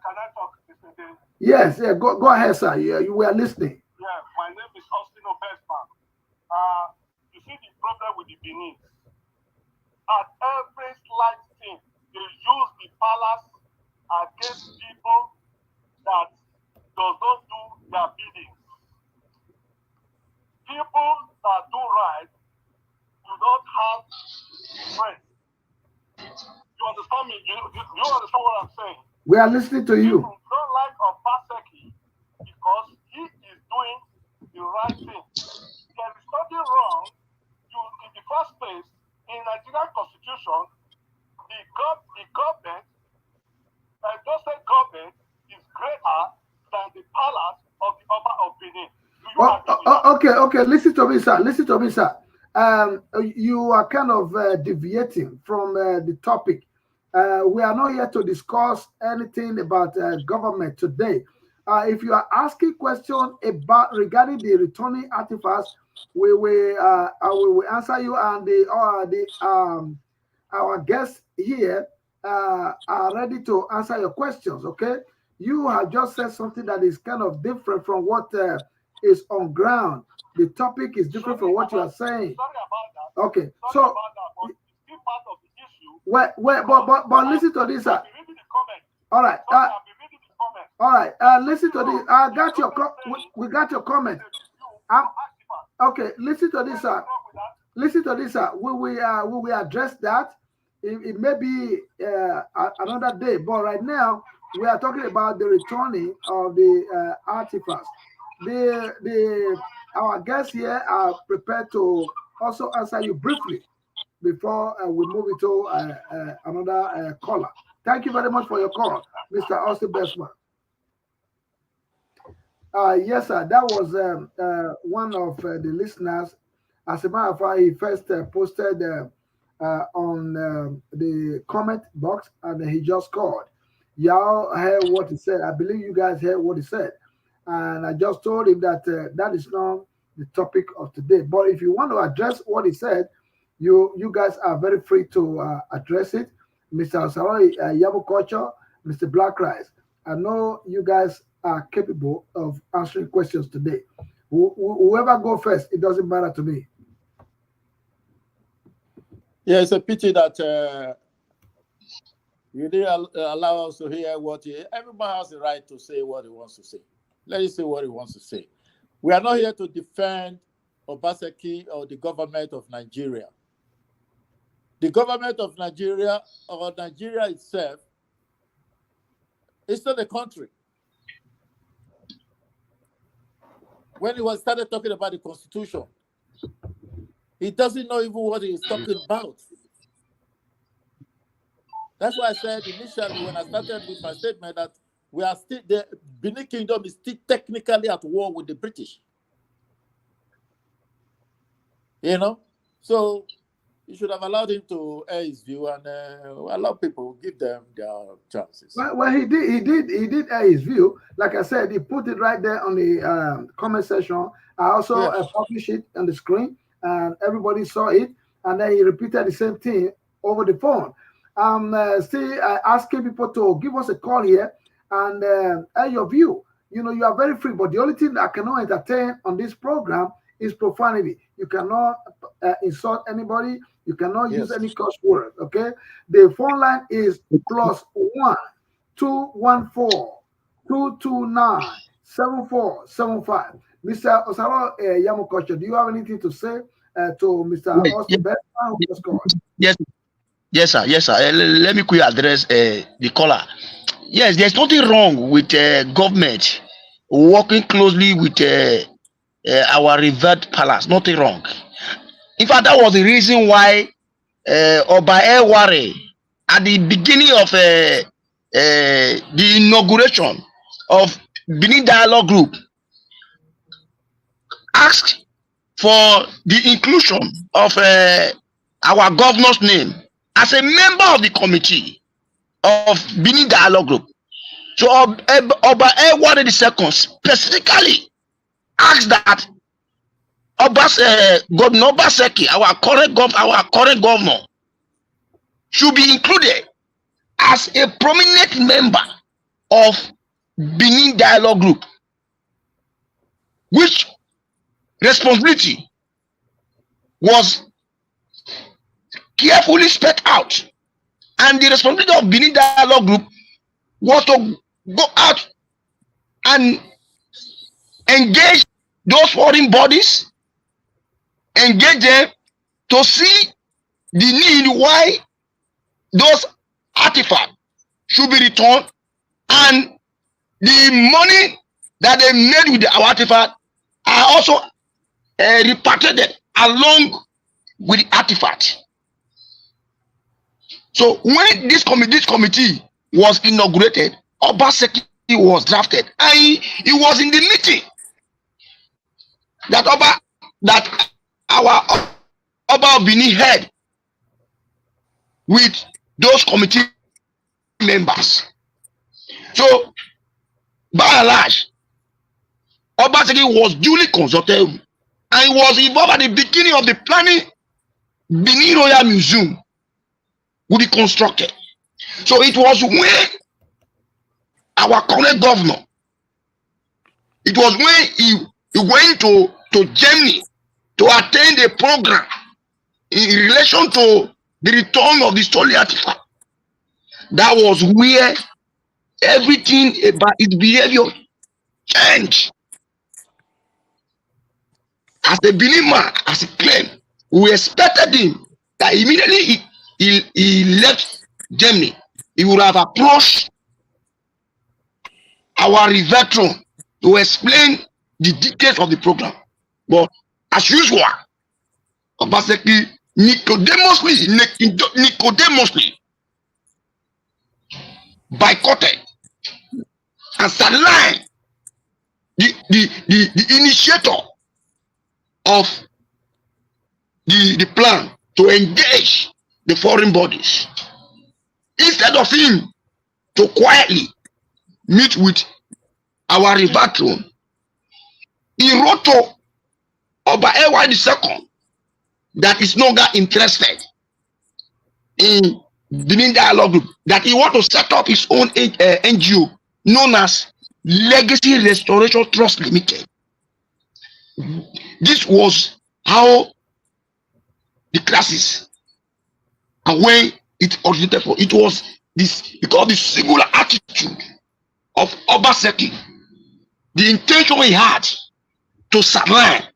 Can I talk this again?
Yes. Yeah. Go ahead, sir. You were listening.
Yeah. My name is Austin Obesman. You see the problem with the Benin. At every slight thing, they use the palace against people that does not do their bidding. People that do right do not have friends. You understand me? You understand what I'm saying?
We are listening to you.
People don't like Obaseki because he is doing the right thing. There is nothing wrong. In the first place, in Nigerian constitution, the government, just say government, is greater than the palace of the Oba of Benin.
Okay. Listen to me, sir. You are kind of deviating from the topic. We are not here to discuss anything about government today. If you are asking questions about regarding the returning artifacts, we will answer you, and our guests here are ready to answer your questions. Okay, you have just said something that is kind of different from what is on ground. The topic is different from what you are saying.
Sorry about that.
Okay,
Sorry
so
about that, but it's still part of the issue.
but listen to this, sir.
I'll be reading the comments.
All right.
Sorry, I'll be reading the comments.
All right. Listen to this. I got your we got your comment. Okay. Listen to this, sir. Listen to this, sir. We will address that. It may be another day, but right now we are talking about the returning of the artifacts. Our guests here are prepared to also answer you briefly before we move into another caller. Thank you very much for your call, Mr. Austin Bestman. Yes, sir. That was one of the listeners. As a matter of fact, he first posted on the comment box, and he just called. Y'all heard what he said. I believe you guys heard what he said. And I just told him that that is not the topic of today. But if you want to address what he said, you guys are very free to address it. Mr. Osaroi Yabukocho, Mr. Black Rice, I know you guys are capable of answering questions today. Whoever go first, it doesn't matter to me.
Yeah, it's a pity that you didn't allow us to hear what everybody has the right to say what he wants to say. Let him say what he wants to say. We are not here to defend Obaseki or the government of Nigeria. The government of Nigeria or Nigeria itself is not a country. When he was started talking about the Constitution, he doesn't know even what he is talking about. That's why I said initially when I started with my statement that we are still the Benin Kingdom is still technically at war with the British. You know, so you should have allowed him to air his view and allow people, give them their chances.
Well, he did air his view. Like I said, he put it right there on the comment section. I also published it on the screen, and everybody saw it. And then he repeated the same thing over the phone. Still asking people to give us a call here and air your view. You know, you are very free, but the only thing I cannot entertain on this program is profanity. You cannot insult anybody. You cannot use any curse word. Okay. The phone line is +1 214 229 7475. Mr. Osaro Yamukocho, do you have anything to say to Mr. Austin Bestman?
Yes, sir. Let me quickly address the caller. Yes, there's nothing wrong with government working closely with our revered palace. Nothing wrong. In fact, that was the reason why Oba Eware, at the beginning of the inauguration of Benin Dialogue Group asked for the inclusion of our governor's name as a member of the committee of Benin Dialogue Group. So Oba Eware II specifically asked that Governor Obaseki, our current governor, should be included as a prominent member of Benin Dialogue Group, which responsibility was carefully spelled out, and the responsibility of Benin Dialogue Group was to go out and engage those foreign bodies, engage them to see the need why those artifacts should be returned, and the money that they made with our artifact are also repatriated along with the artifact. So when this committee was inaugurated, Obaseki was drafted, and he was in the meeting that our Oba of Benin had with those committee members. So by and large, Obaseki was duly consulted, and he was involved at the beginning of the planning. Benin Royal Museum will be constructed. So it was when our current governor, it was when he went to Germany to attend a program in relation to the return of the stolen artifact. That was where everything about his behavior changed. As a Benin man, as he claimed, we expected him that immediately he left Germany, he would have approached our veteran to explain the details of the program. But as usual, Obaseki Nicodemously boycotted and sidelined the initiator of the plan to engage the foreign bodies. Instead of him to quietly meet with our veteran, he wrote to Oba Eware II that is no longer interested in Benin Dialogue Group, that he want to set up his own NGO known as Legacy Restoration Trust Limited. This was how the crisis and when it originated for. It was this because the singular attitude of Obaseki, the intention he had to surround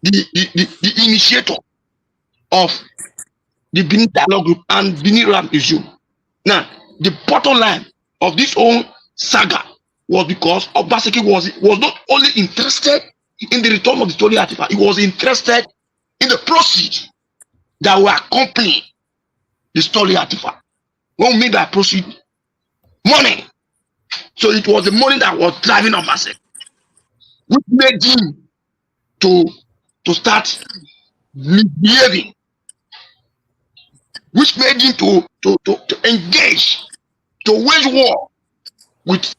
the initiator of the Benin Dialogue Group and Benin Ram Museum. Now, the bottom line of this whole saga was because Obaseki was not only interested in the return of the stolen artifact, he was interested in the proceeds that were accompanying the stolen artifact. What we mean by proceed? Money. So it was the money that was driving Obaseki, which made him to start misbehaving, which made him to engage, to wage war with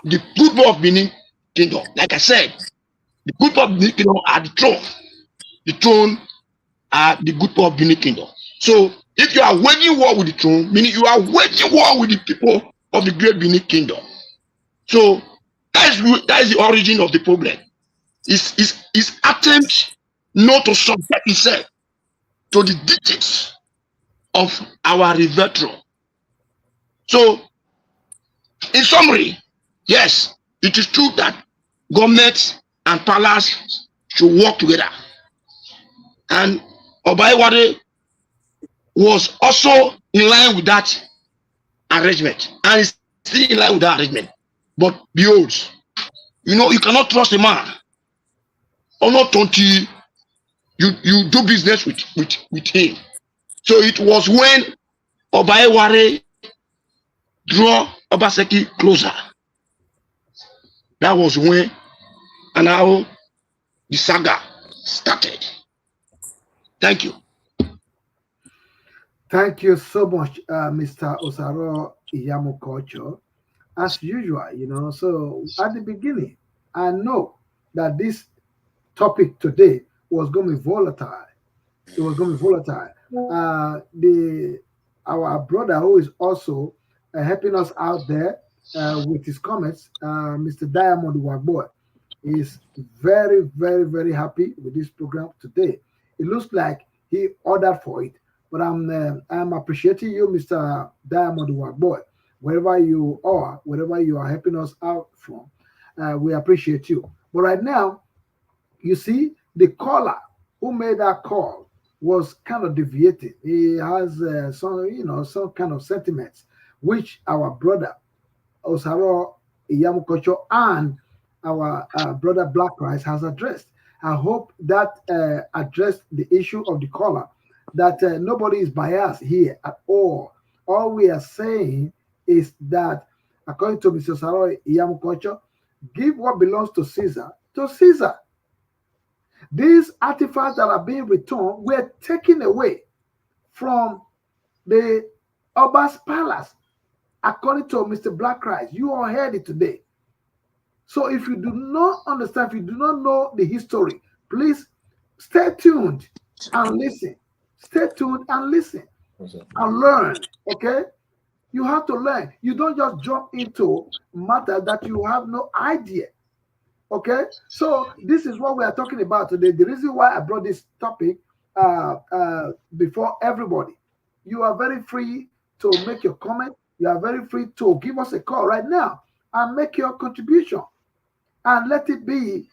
the people of Benin Kingdom. Like I said, the good people of Benin Kingdom are the throne. The throne are the good people of Benin Kingdom. So if you are waging war with the throne, meaning you are waging war with the people of the great Benin Kingdom. So that is the origin of the problem. His attempt not to subject himself to the dictates of our veteran. So, in summary, yes, it is true that government and palace should work together. And Oba Eware was also in line with that arrangement, and is still in line with that arrangement. But behold, you cannot trust a man or not until you do business with him. So it was when Oba Eware drew Obaseki closer That was when and how the saga started. Thank you.
Thank you so much, Mr. Osaro Iyamukocho. As usual, so at the beginning, I know that this topic today was going to be volatile. It was going to be volatile. The Our brother who is also helping us out there with his comments, Mr. Diamond Wagboy, is very, very, very happy with this program today. It looks like he ordered for it, but I'm appreciating you, Mr. Diamond Wagboy, wherever you are helping us out from. We appreciate you. But right now, you see, the caller who made that call was kind of deviating. He has some kind of sentiments, which our brother Osaro Iyamukocho and our brother Black Rice has addressed. I hope that addressed the issue of the caller, that nobody is biased here at all. All we are saying is that, according to Mr. Osaro Iyamukocho, give what belongs to Caesar to Caesar. These artifacts that are being returned were taken away from the Oba's palace, according to Mr. Black Rice. You all heard it today. So if you do not understand, if you do not know the history, please stay tuned and listen. Stay tuned and listen and learn, okay? You have to learn. You don't just jump into matter that you have no idea. Okay, so this is what we are talking about today. The reason why I brought this topic before everybody. You are very free to make your comment. You are very free to give us a call right now and make your contribution, and let it be,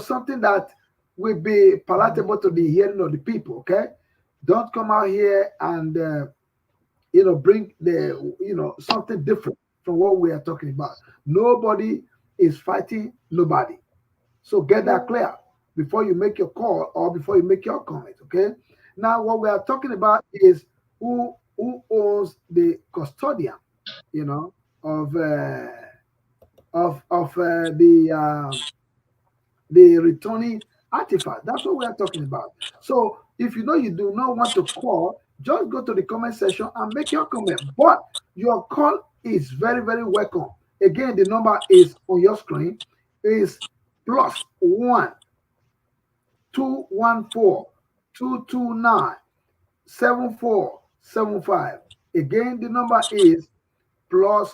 something that will be palatable to the hearing of the people. Okay, don't come out here and bring something different from what we are talking about. Nobody is fighting nobody. So get that clear before you make your call or before you make your comment. Okay. Now, what we are talking about is who owns the custodian, of the returning artifact. That's what we are talking about. So if you do not want to call, just go to the comment section and make your comment. But your call is very, very welcome. Again, the number is on your screen. Is +1 214 229 7475. Again, the number is +1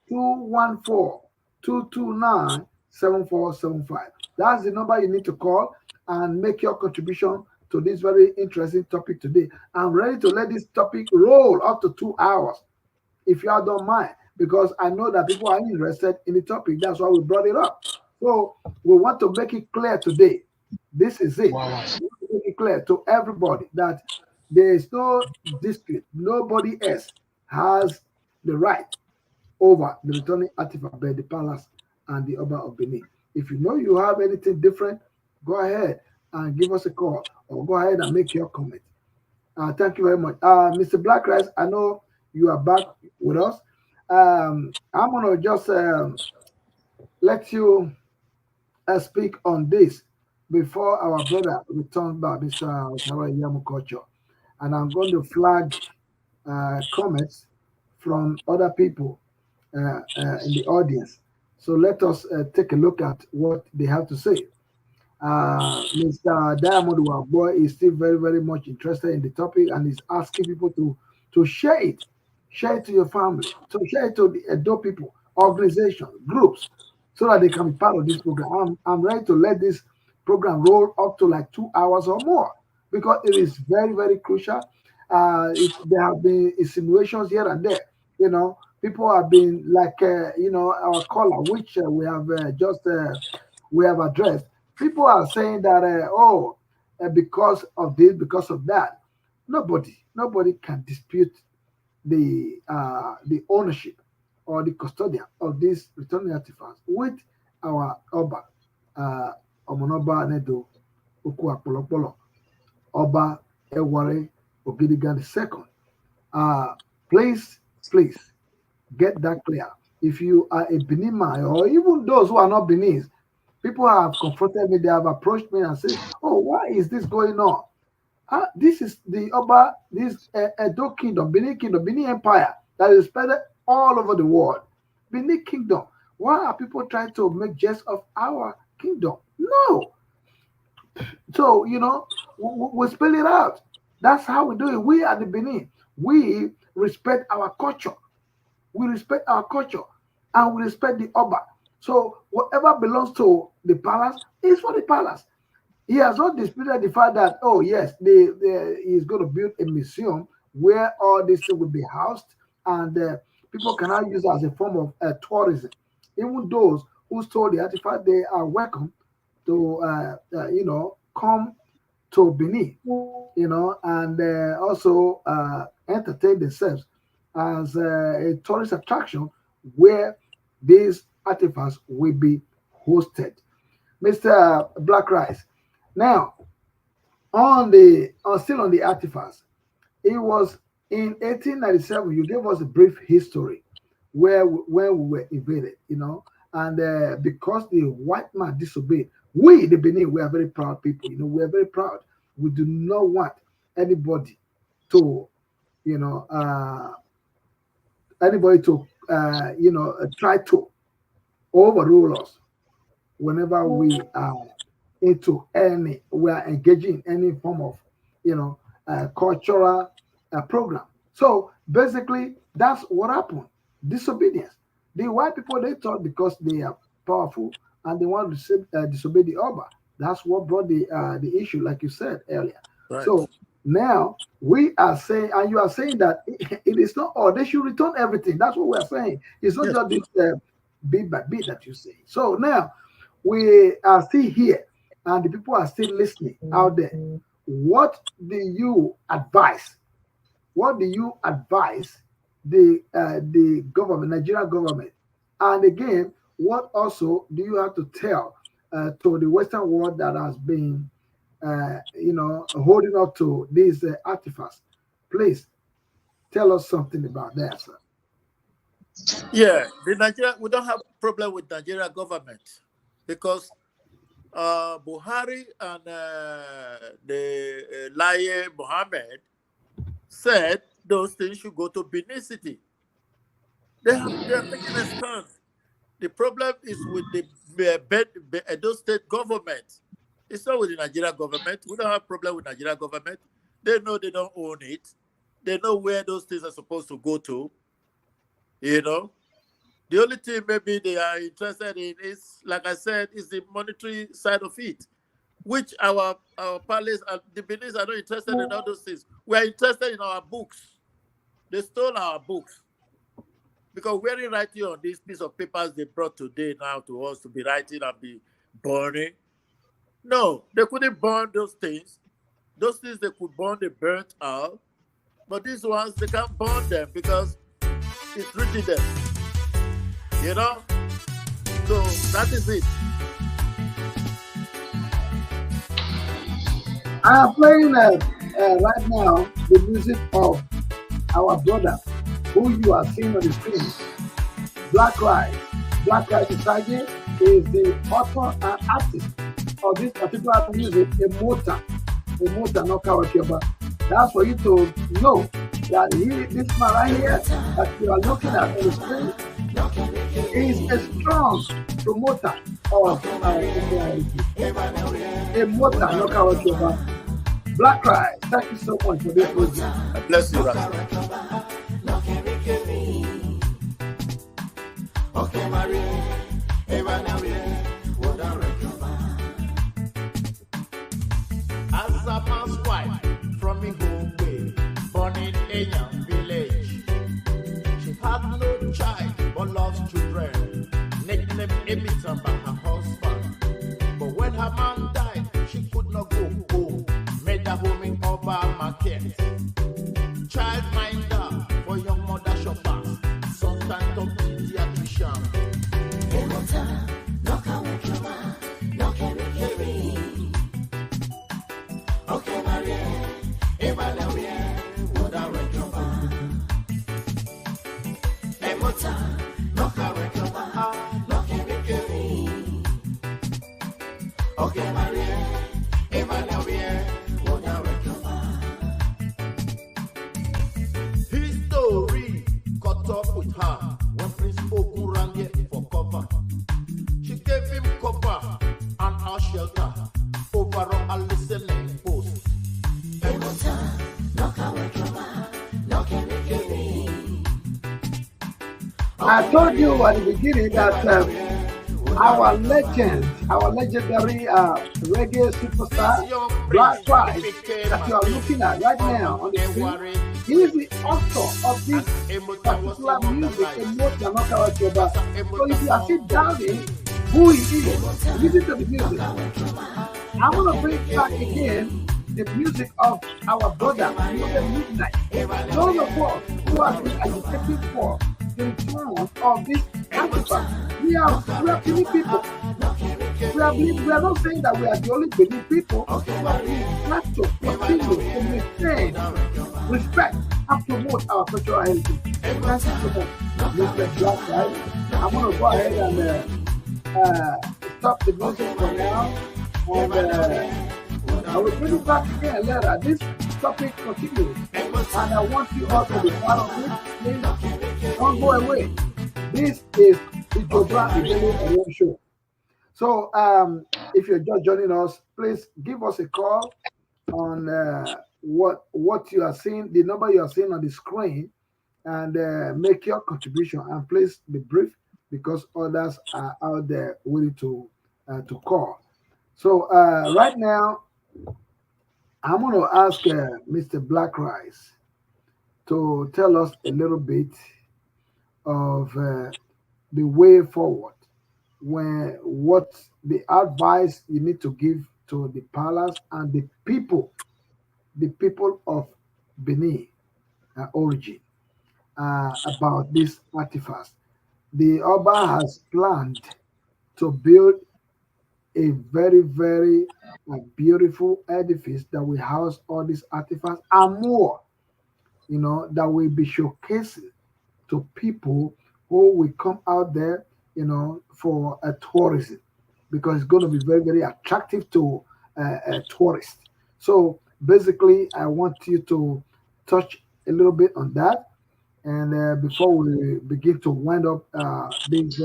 214 229 7475. That's the number you need to call and make your contribution to this very interesting topic today. I'm ready to let this topic roll up to 2 hours, if you all don't mind, because I know that people are interested in the topic. That's why we brought it up. So we want to make it clear today. This is it.
Wow.
We want to make it clear to everybody that there is no dispute. Nobody else has the right over the returning artifact by the palace and the Oba of Benin. If you know you have anything different, go ahead and give us a call, or go ahead and make your comment. Thank you very much. Mr. Black Rice, I know you are back with us. I'm going to just let you speak on this before our brother returns back, Mr. Osaro Iyamukocho. And I'm going to flag comments from other people in the audience. So let us take a look at what they have to say. Mr. Diamond Wagboy is still very, very much interested in the topic and is asking people to share it. Share it to your family. So share it to the adult people, organizations, groups, so that they can be part of this program. I'm ready to let this program roll up to like 2 hours or more, because it is very, very crucial. There have been insinuations here and there. People have been like, our caller, which we have we have addressed. People are saying that, because of this, because of that. Nobody can dispute the ownership or the custodian of these returning artifacts with our Oba, Omonoba Nedo Ukuapolopolo, Oba Eware Ogidigan II. Please get that clear. if you are a Benin man, or even those who are not Benin, people have confronted me, they have approached me and said, "Oh, why is this going on? This is the Oba, this Edo Kingdom, Benin Empire that is spread all over the world. Benin Kingdom. Why are people trying to make jest of our kingdom? No." So, we spell it out. That's how we do it. We are the Benin. We respect our culture. We respect our culture and we respect the Oba. So, whatever belongs to the palace is for the palace. He has not disputed the fact that, oh, yes, he's going to build a museum where all this thing will be housed and people can now use it as a form of tourism. Even those who stole the artifact, they are welcome to, come to Benin, and also entertain themselves as a tourist attraction where these artifacts will be hosted. Mr. Black Rice. Now, still on the artifacts, it was in 1897. You gave us a brief history when we were invaded, and because the white man disobeyed, we, the Benin, we are very proud people. We are very proud. We do not want anybody to, try to overrule us whenever we are we are engaging in any form of, cultural program. So basically, that's what happened. Disobedience. The white people, they thought because they are powerful and they want to disobey the Oba. That's what brought the issue, like you said earlier.
Right.
So now we are saying, and you are saying that it is not, or they should return everything. That's what we are saying. It's not just this bit by bit that you say. So now we are still here, and the people are still listening out there. What do you advise? What do you advise the government, Nigerian government? And again, what also do you have to tell to the Western world that has been, holding up to these artifacts? Please tell us something about that, sir.
Yeah, we don't have problem with Nigeria government because Buhari and the liar Mohammed said those things should go to Benin City. They are taking a stand. The problem is with the Edo State government. It's not with the Nigeria government. We don't have problem with Nigeria government. They know they don't own it. They know where those things are supposed to go to. The only thing maybe they are interested in is, like I said, is the monetary side of it, which our palace and the Benin are not interested in all those things. We are interested in our books. They stole our books. Because we're writing on this piece of papers they brought today now to us to be writing and be burning. No, they couldn't burn those things. Those things they could burn, they burnt out. But these ones, they can't burn them because it's written there. So that is it.
I am playing right now the music of our brother, who you are seeing on the screen, Black Rice. Black Rice Isage is the author and artist of this particular music, a Mota Nokawakiba. That's for you to know that this man right here that you are looking at on the screen is a strong promoter of a Mota Nokawakiba. Black Rice, thank you so much for this program.
God bless you, Rasta.
As a man's wife from a home way, born in a young village, she had no child but loves children, nicknamed Ebita by her husband. But when her man died, she could not go home, made her home in Oba Market. Child minder for young mother shoppers, sometimes to pediatrician. Emota,
I told you at the beginning that our legend, our legendary reggae superstar, Black Rice, that you are looking at right now on the screen, he is the author of this particular music, Emotion Okawatoba. So if you are still doubting who he is, listen to the music. I'm going to bring back again the music of our brother, Brother Midnight. Those of us who have been agitating for the return of this artifact, we are Benin people. We are not saying that we are the only Benin people, but we have to continue to maintain respect and promote our cultural heritage. Thank you so much, Mr. Black, right? I'm going to go ahead and stop the music for now. And I will bring it back again later. This topic continues, and I want you all to be part of it. Please don't go away. This is the Idele-Ero show. So, if you're just joining us, please give us a call on what you are seeing, the number you are seeing on the screen, and make your contribution. And please be brief because others are out there waiting to call. So right now, I'm going to ask Mr. Black Rice to tell us a little bit of the way forward, what the advice you need to give to the palace and the people of Benin origin about this artifact. The Oba has planned to build a very, very beautiful edifice that will house all these artifacts and more, that will be showcasing to people who will come out there, for a tourism, because it's going to be very, very attractive to tourists. So basically, I want you to touch a little bit on that. And before we begin to wind up this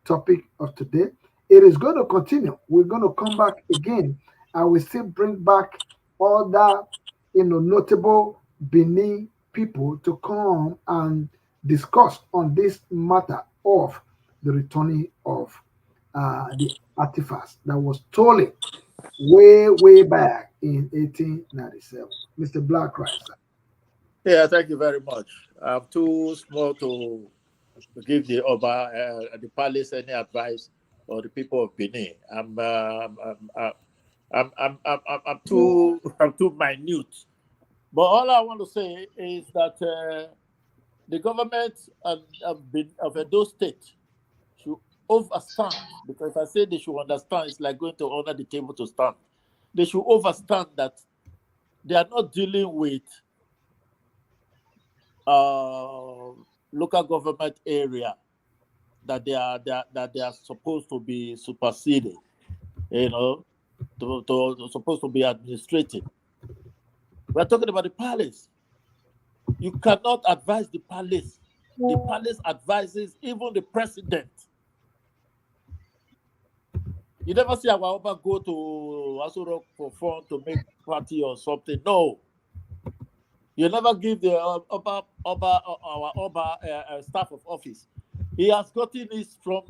topic of today, it is going to continue. We're going to come back again, and we still bring back other, notable Benin people to come and discuss on this matter of the returning of the artifacts that was stolen way, way back in 1897. Mr. Black Rice.
Yeah, thank you very much. I'm too small to give the Oba, the palace, any advice or the people of Benin. I'm too minute. But all I want to say is that the government of Edo State should overstand, because if I say they should understand, it's like going to under the table to stand. They should overstand that they are not dealing with local government area that they are supposed to be superseded, supposed to be administrated. We're talking about the palace. You cannot advise the palace. The palace advises even the president. You never see our Oba go to Asuro for fun to make party or something. No. You never give the our Oba staff of office. He has gotten this from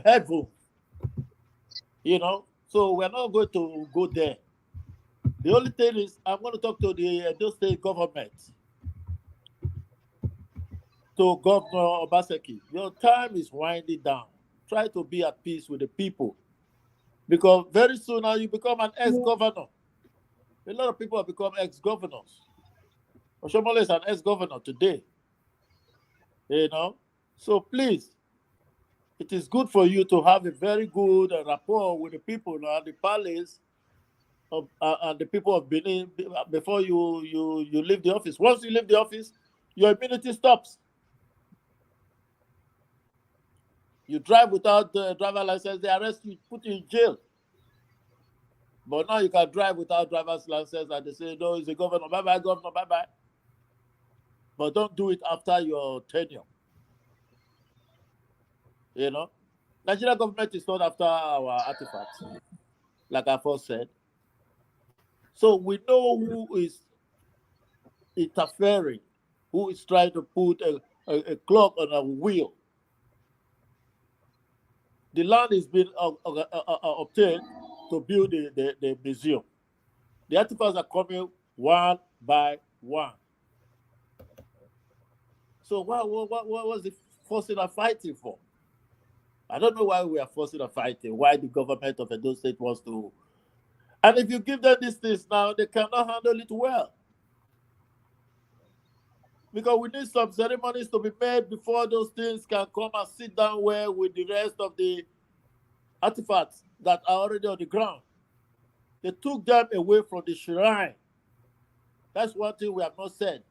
heaven. So we're not going to go there. The only thing is, I'm going to talk to the Edo State government, to Governor Obaseki. Your time is winding down. Try to be at peace with the people, because very soon now you become an ex-governor. A lot of people have become ex-governors. Oshomole is an ex-governor today. So please, it is good for you to have a very good rapport with the people at the palace and the people of Benin before you leave the office. Once you leave the office, your immunity stops. You drive without the driver license, they arrest you, put you in jail. But now you can drive without driver's license, and they say, no, it's a governor. Bye-bye, governor, bye-bye. But don't do it after your tenure. Nigeria government is not after our artifacts, like I first said. So we know who is interfering, who is trying to put a clock on a wheel. The land is being obtained to build the museum. The artifacts are coming one by one. So what was the forcing and fighting for? I don't know why we are forcing and fighting, why the government of Edo State wants to. And if you give them these things now, they cannot handle it well. Because we need some ceremonies to be made before those things can come and sit down well with the rest of the artifacts that are already on the ground. They took them away from the shrine. That's one thing we have not said.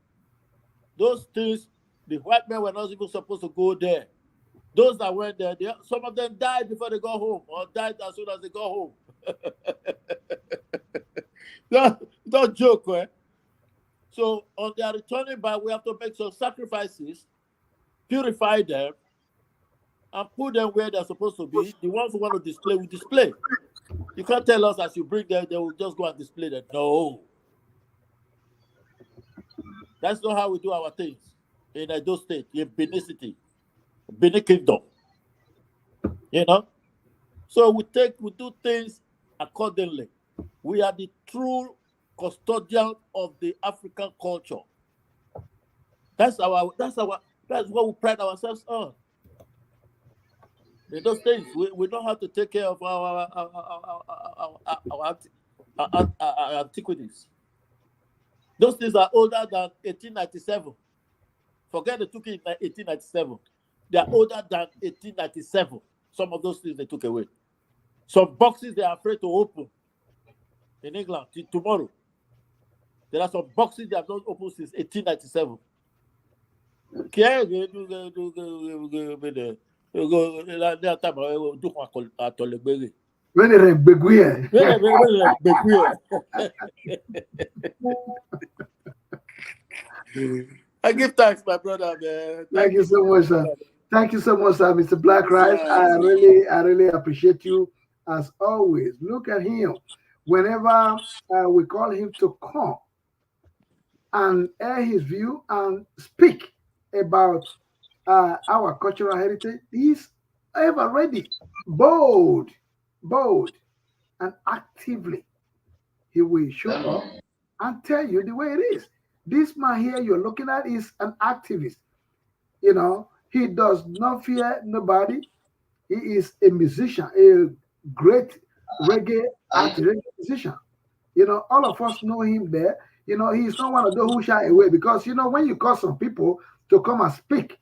Those things, the white men were not even supposed to go there. Those that went there, some of them died before they got home, or died as soon as they got home. Don't joke, eh? So on their returning back, we have to make some sacrifices, purify them, and put them where they're supposed to be. The ones who want to display will display. You can't tell us as you bring them, they will just go and display them. No. That's not how we do our things in Edo State, in Benin City, Benin Kingdom. You know? So we do things accordingly. We are the true custodian of the African culture. That's what we pride ourselves on. In those things, we know how to take care of our antiquities. Those things are older than 1897. Forget they took it in 1897. They are older than 1897. Some of those things they took away. Some boxes they are afraid to open in England till tomorrow. There are some boxes they have not opened since 1897. I give thanks, my brother, man.
Thank you so much, sir. Thank you so much, sir, Mr. Black Rice. I really appreciate you as always. Look at him. Whenever we call him to come and air his view and speak about our cultural heritage, he's ever ready, bold, and actively. He will show up and tell you the way it is. This man here you're looking at is an activist. You know, he does not fear nobody. He is a musician, a great reggae musician. You know, all of us know him there. You know, he's not one of those who shy away because, you know, when you call some people to come and speak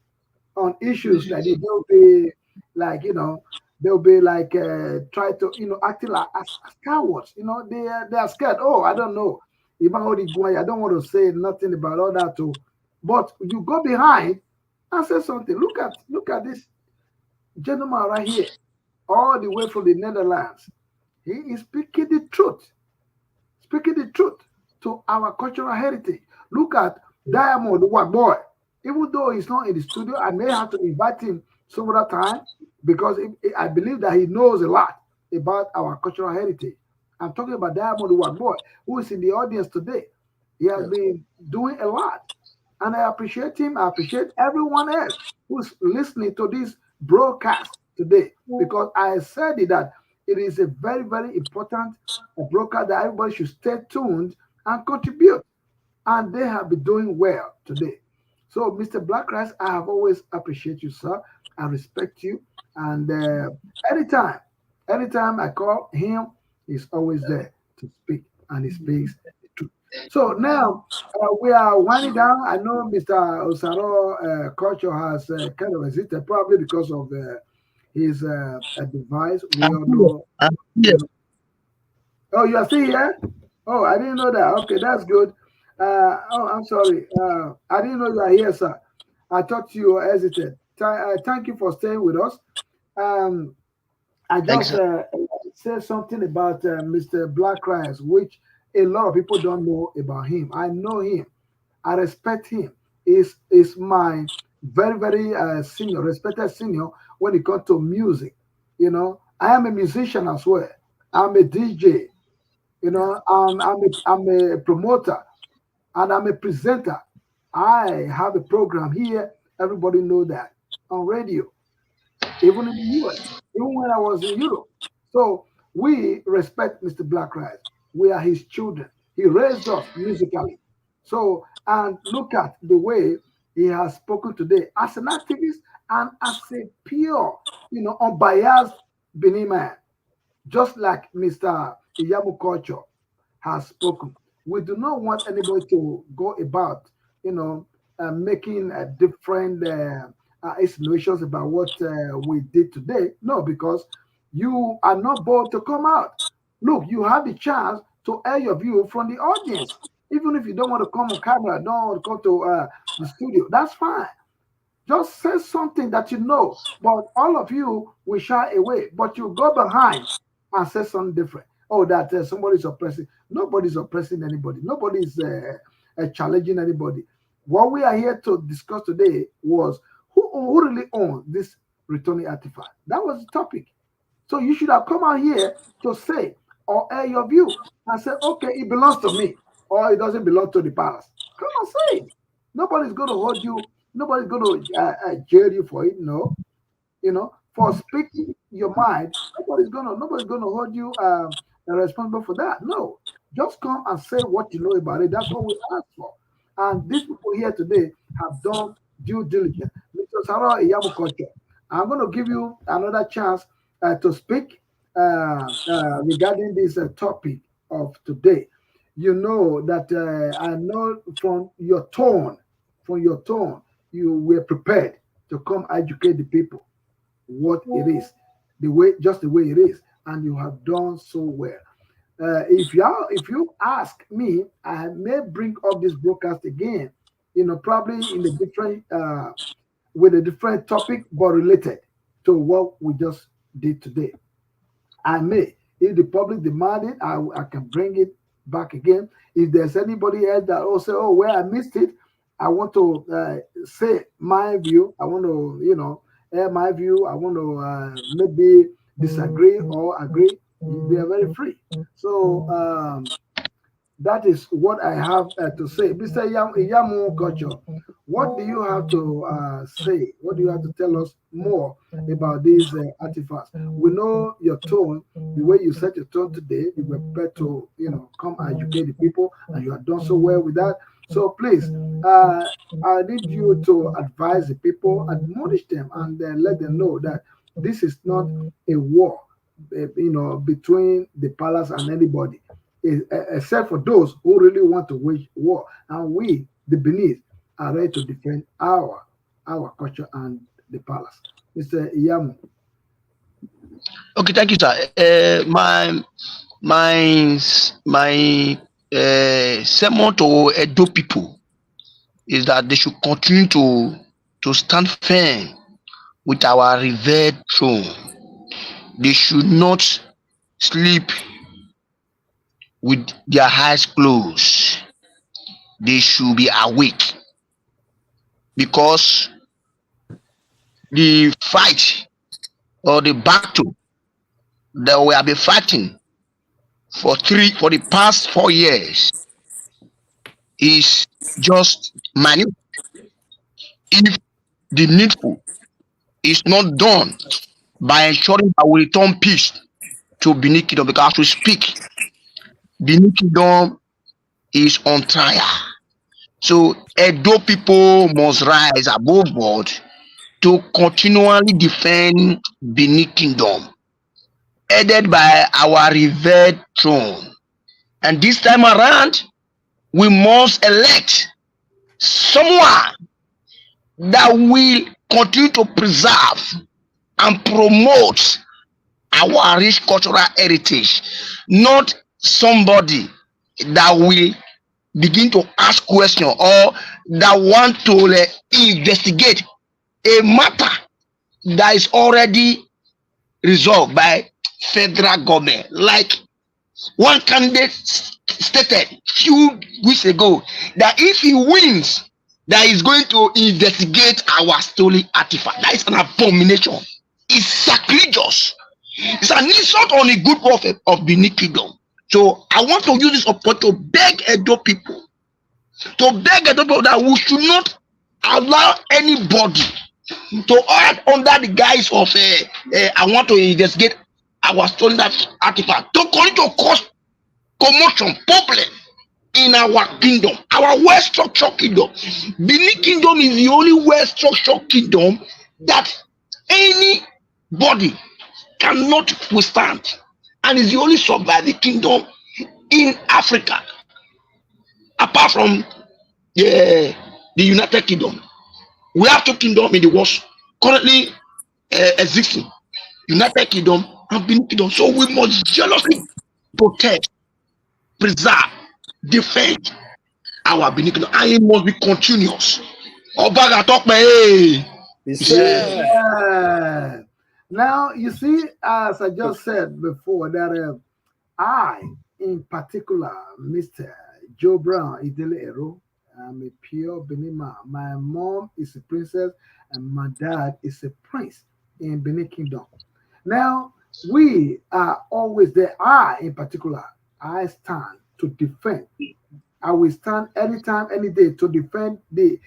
on issues like this, they'll be like, you know, they'll be like try to, you know, acting like as cowards. You know, they are scared. Oh, I don't know. I don't want to say nothing about all that too. But you go behind and say something. Look at this gentleman right here, all the way from the Netherlands. He is speaking the truth to our cultural heritage. Look at Diamond, the white boy. Even though he's not in the studio, I may have to invite him some other time because I believe that he knows a lot about our cultural heritage. I'm talking about Diamond, the white boy, who is in the audience today. He has been doing a lot. And I appreciate him. I appreciate everyone else who's listening to this broadcast today because I said it that it is a very, very important broadcast that everybody should stay tuned and contribute. And they have been doing well today. So, Mr. Black Rice, I have always appreciate you, sir. I respect you. And anytime I call him, he's always there to speak, and he speaks the truth. So now we are winding down. I know Mr. Osaro Culture has kind of hesitated, probably because of his device. We all know. Oh, you are still here? Oh, I didn't know that. Okay, that's good. Oh, I'm sorry. I didn't know you are here, sir. I thought you hesitated. Thank you for staying with us. I just said something about Mr. Black Rice, which a lot of people don't know about him. I know him. I respect him. Is my very, very senior, respected senior when it comes to music. You know, I am a musician as well. I'm a DJ. You know, I'm a promoter and I'm a presenter. I have a program here Everybody know that on radio, even in the US, even when I was in Europe. So we respect Mr. Black Rice. We are his children. He raised us musically. So, and look at the way he has spoken today as an activist and as a pure, unbiased Benin man, just like Mr. Iyamu Culture has spoken. We do not want anybody to go about, making a different insinuations about what we did today. No, because you are not bold to come out. Look, you have the chance to air your view from the audience. Even if you don't want to come on camera, don't want to come to the studio, that's fine. Just say something that you know, but all of you will shy away. But you go behind and say something different. Oh, that somebody's oppressing. Nobody's oppressing anybody. Nobody's challenging anybody. What we are here to discuss today was who really owns this returning artifact. That was the topic. So you should have come out here to say or air your view and say, okay, it belongs to me, or it doesn't belong to the palace. Come and say it. Nobody's going to hold you. Nobody's going to jail you for it. No, for speaking your mind. Nobody's gonna hold you responsible for that. No, just come and say what you know about it. That's what we ask for. And these people here today have done due diligence. Mr. Sarah Iyamukoche, I'm going to give you another chance to speak regarding this topic of today. You know that I know from your tone, you were prepared to come educate the people what it is, just the way it is, and you have done so well. If you ask me, I may bring up this broadcast again, probably in a different with a different topic, but related to what we just did today. I may, if the public demand it, I can bring it back again. If there's anybody else that also, oh, where I missed it, I want to say my view. I want to, air my view. I want to maybe disagree or agree. They are very free. So that is what I have to say. Mr. Yamu Culture, what do you have to say? What do you have to tell us more about these artifacts? We know your tone, the way you set your tone today. You were prepared to, come and educate the people, and you have done so well with that. So please, I need you to advise the people, admonish them, and let them know that this is not a war, between the palace and anybody, except for those who really want to wage war. And we, the Benin, are ready to defend our culture and the palace. Mr. Iyamu.
Okay, thank you, sir. My sermon to Edo people is that they should continue to stand firm with our revered throne. They should not sleep with their eyes closed. They should be awake, because the fight or the battle that we have been fighting for the past 4 years is just minute. If the needful is not done by ensuring that we return peace to Benin Kingdom, because as we speak, Benin Kingdom is on trial. So Edo people must rise above board to continually defend Benin Kingdom, headed by our revered throne. And this time around, we must elect someone that will continue to preserve and promote our rich cultural heritage, not somebody that will begin to ask questions or that want to investigate a matter that is already resolved by federal government. Like one candidate stated few weeks ago that if he wins, that is going to investigate our stolen artifact. That is an abomination. It's sacrilegious. It's an insult on the good prophet of Benin Kingdom. So I want to use this opportunity to beg Edo people, that we should not allow anybody to add under the guise of I want to investigate our stolen artifact to continue to cause commotion, problem in our kingdom, our well-structured kingdom. Benin Kingdom is the only well-structured kingdom that anybody cannot withstand, and is the only surviving kingdom in Africa, apart from the United Kingdom. We have two kingdoms in the world currently existing: United Kingdom and Benin Kingdom. So we must jealously protect, preserve, defend our Benin Kingdom, and it must be continuous. Obaga talk me, hey.
Yeah. Now you see, as I just said before, that I, in particular, Mr. Joe Brown, Idele-Ero, I'm a pure Benin man. My mom is a princess and my dad is a prince in Benin Kingdom. Now, we are always there. I, in particular, I stand to defend. I will stand anytime, any day to defend the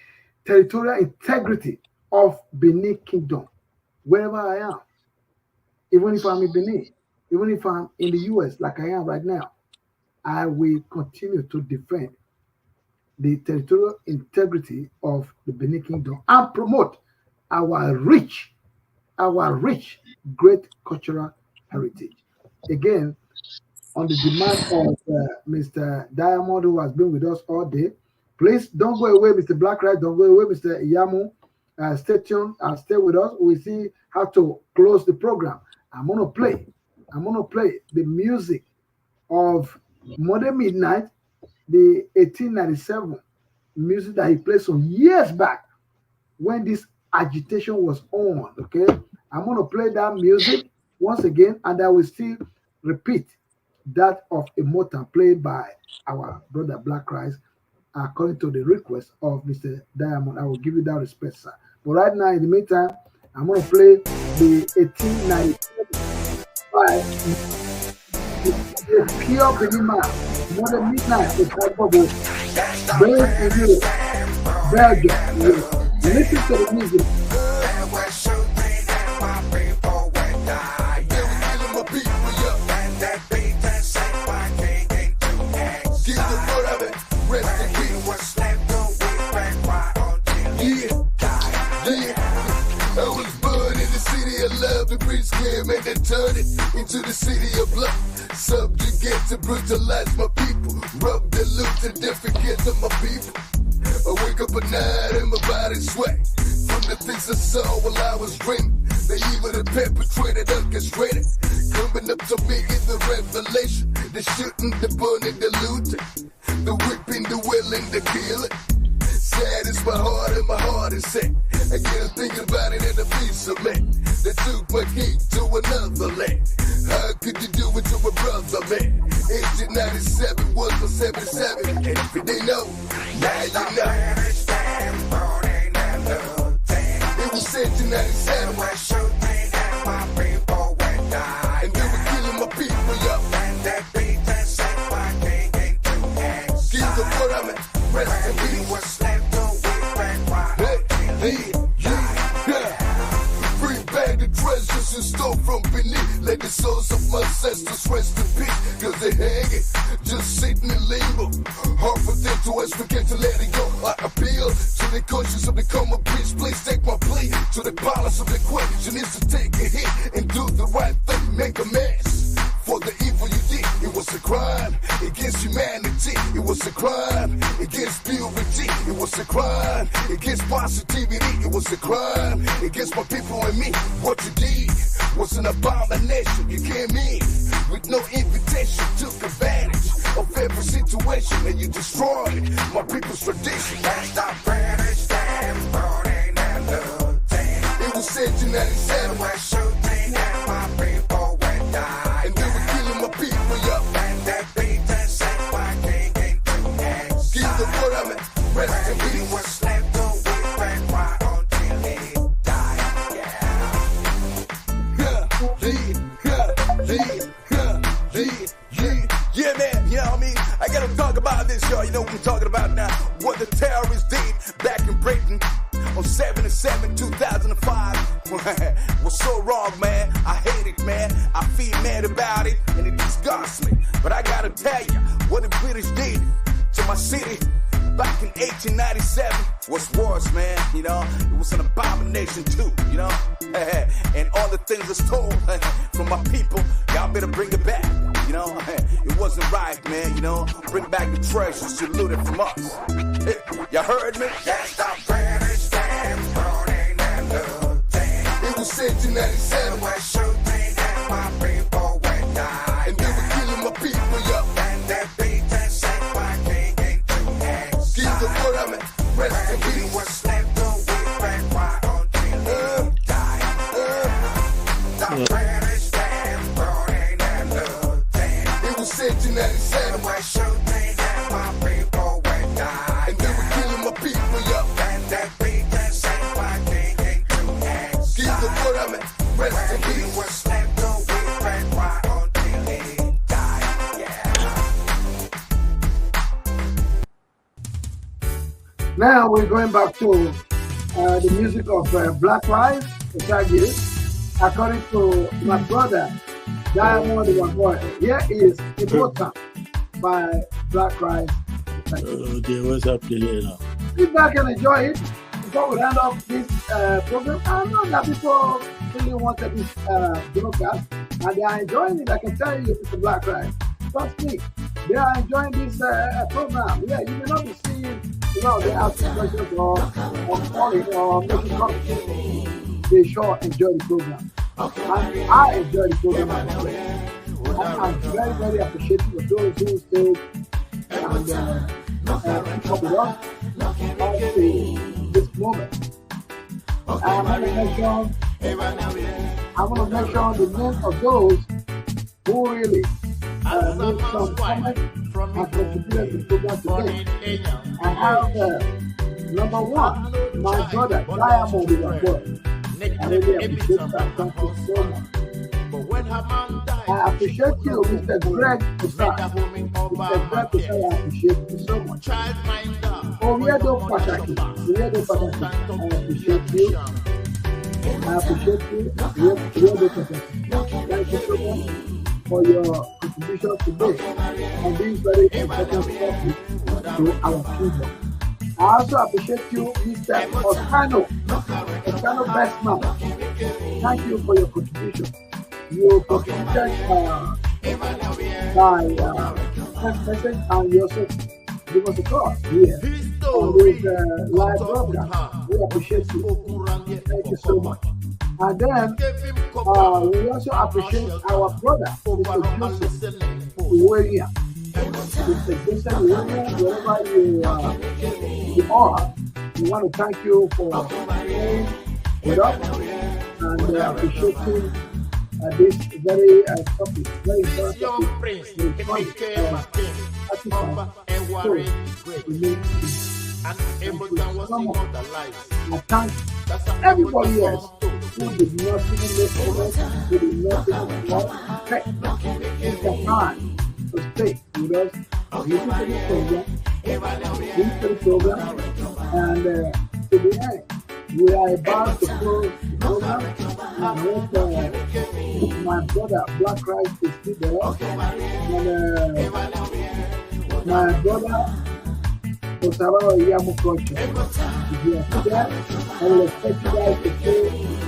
territorial integrity of Benin Kingdom, wherever I am. Even if I'm in Benin, even if I'm in the US, like I am right now, I will continue to defend the territorial integrity of the Benin Kingdom and promote our rich, great cultural heritage. Again, on the demand of Mr. Diamond, who has been with us all day, please don't go away, Mr. Black Rice, don't go away, Mr. Yamu. Stay tuned and stay with us. We see how to close the program. I'm gonna play the music of Modern Midnight, the 1897 music that he played some years back when this agitation was on. Okay, I'm gonna play that music once again, and I will still repeat that of Immortal played by our brother Black Rice according to the request of Mr. Diamond. I will give you that respect, sir. But right now, in the meantime, I'm gonna play the 1895 the pure Benin man, Modern Midnight, the type of Belgium. Yes. Listen to the music.
Make them turn it into the city of blood. Subjugate to brutalize my people. Rub the loot to death against my people. I wake up at night and my body sweat from the things I saw while I was dreaming. The evil that perpetrated, orchestrated, coming up to me in the revelation. The shooting, the burning, the looting, the whipping, the willing, the killing. Sad is my heart and my heart is sick. I get thinking about it and a piece of me. They took my king to another land. How could you do it to a brother, man? 1897 was for 77. And if you didn't know, now you know. It was 1897. And they were killing my people up. Give the word of it. Rest in peace. Treasures in store from Benin. Let the souls of my ancestors rest in peace. Cause they're hanging, just sitting in limbo. Hard for them to ask, forget to let it go. I appeal to the conscience of the common peace. Please take my plea to the balance of the question is to take a hit and do the right thing. Make a mess for the evil you did. It was a crime against humanity. It was a crime against purity. It was a crime against positivity. It was a crime against my people and me. What you did was an abomination. You came in with no invitation, took advantage of every situation, and you destroyed my people's tradition. Stop British and burning and looting. It was 1897 when shooting and my people went die. And they were killing my people up. And they beat and set my king into hands. Give the word of it. Rest in peace. He was slept to weep and cry until he died. Yeah, man, you know what I mean? I gotta talk about this, y'all. You know what I'm talking about now. What the terrorists did back in Britain.
was so wrong, man. I hate it, man. I feel mad about it, and it disgusts me. But I gotta tell you, what the British did to my city back in 1897 was worse, man. You know, it was an abomination too, you know. And all the things that's told from my people, y'all better bring it back. You know, it wasn't right, man. You know, bring back the treasures you looted from us. Y'all heard me?
That's the British flag burning and looting. It was 1797
When shooting and my people went die.
and they were killing my people, yo.
And they beat and sent my king into exile.
Give the word of it, rest in
He
peace.
was left to weep and cry until he died. The British flag burning and looting.
It was 1797
When shooting and my people went die.
and they were killing my people, yo.
And they beat and sent my king into
Give the
exile.
word of it, rest in
He
peace.
was left to weep and cry until he died. Yeah.
Now we're going back to the music of Black Lives, according to my brother, Diamond Wagoy. Here is Immortal by Black Lives.
Okay, what's up today now?
Sit back and enjoy it before we round off this program. I know that people really wanted this broadcast and they are enjoying it. I can tell you, Mr. Black Lives. Trust me, they are enjoying this program. Yeah, you may not be seeing, you know, they ask questions or calling or making comments. They sure enjoy the program. And I enjoy the program as well. And I'm very, very appreciative of those who stay and keep up with us up to this moment. I want to mention the names of those who really made some comments and contributed to the program today. I have number one, my brother Diamond Wagoy. I really appreciate that. Thank you so much. I appreciate you, Mr. Greg Osai. Mr. Greg Osai, I appreciate you so much. Oriedo Pataki, I appreciate you. I appreciate you, Oriedo Pataki. Thank you so much for your contribution today on this very important topic to our children. I also appreciate you, Mr. Osano Bestman. Thank you for your contribution. You contributed by text message and you also give us a call here on this live program. We appreciate you. Thank you so much. And then we also appreciate our brother, Mr. Joseph William. Mr. Joseph William, wherever you are, we want to thank you for staying with us and appreciating this very topic, very important topic. I thank everybody else who did not even make comments, who did not even take the time to stay with us, listen to the program, and to the end. We are about to close the program. I hope my brother Black Christ is still there, and my brother Osaro Yamukocho. If you are still there, I will expect you guys to say,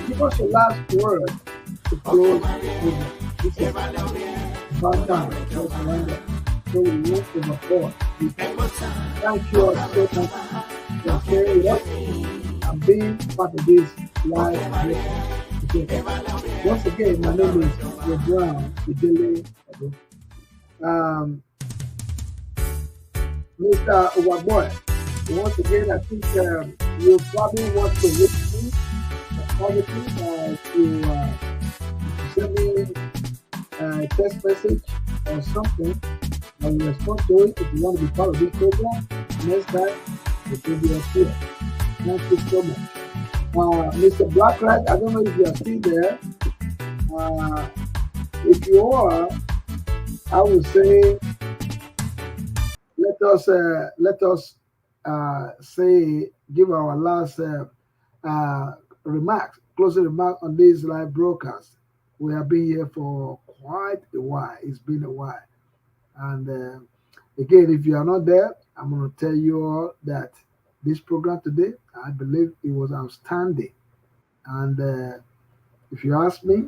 give us your last word to close the program. This is about time. Just remember. So we won't overpower people. Thank you all so much for staying with us and being part of this live mission. Once again, my name is Brown Idele-Ero. Mr. Wagoy, once again, I think you probably want to reach me privately to send me a text message or something. I will respond to it. If you want to be part of this program, next time it will be up here. Thank you so much. Mr. Blacklight, I don't know if you are still there. If you are, I would say let us say give our last remarks closing remark on this live broadcast. We have been here for quite a while. It's been a while. And again, if you are not there, I'm going to tell you all that this program today, I believe it was outstanding. And if you ask me,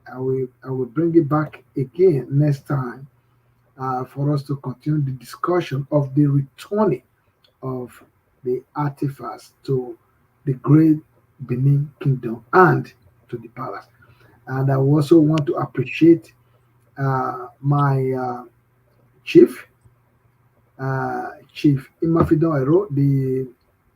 I will bring it back again next time for us to continue the discussion of the returning of the artifacts to the great Benin Kingdom and to the palace. And I also want to appreciate my chief, Chief Idele-Ero, the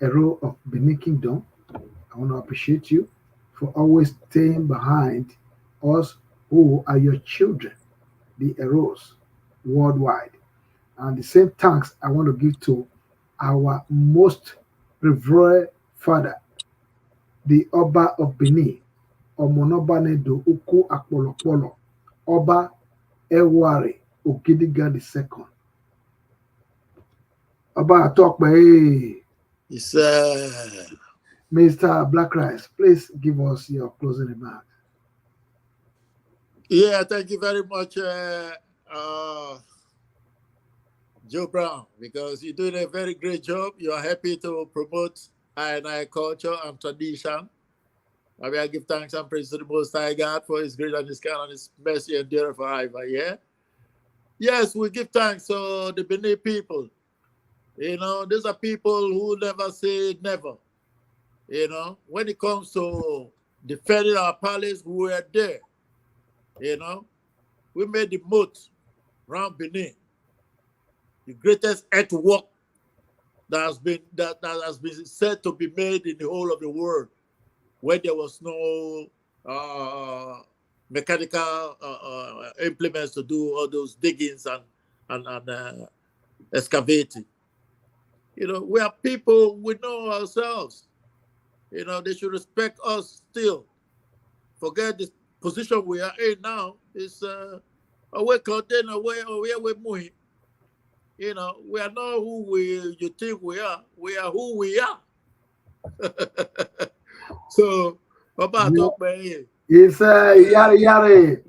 Ero of Benin Kingdom. I want to appreciate you for always staying behind us who are your children, the Eros worldwide. And the same thanks I want to give to our most revered father, the Oba of Benin, Omonobanedo Uku Akpolopolo, Oba Eware Ogidiga II. Oba Atokbe.
It's
Mr. Black Rice, please give us your closing remarks.
yeah, thank you very much, Joe Brown, because you're doing a very great job. You are happy to promote I culture and tradition. I give thanks and praise to the Most High God for His grace and His kind and His mercy endure forever. Yeah. Yes, we give thanks to the Benin people. You know, these are people who never say never. You know, when it comes to defending our palace, we were there. You know, we made the moat around Benin, the greatest earthwork that has been said to be made in the whole of the world, where there was no mechanical implements to do all those diggings and excavating. You know, we are people, we know ourselves. You know, they should respect us still. Forget this position we are in now. It's away content, away we moving. You know, we are not who you think we are. We are who we are. So, Papa, talk about it.
Yes, Yare Yare.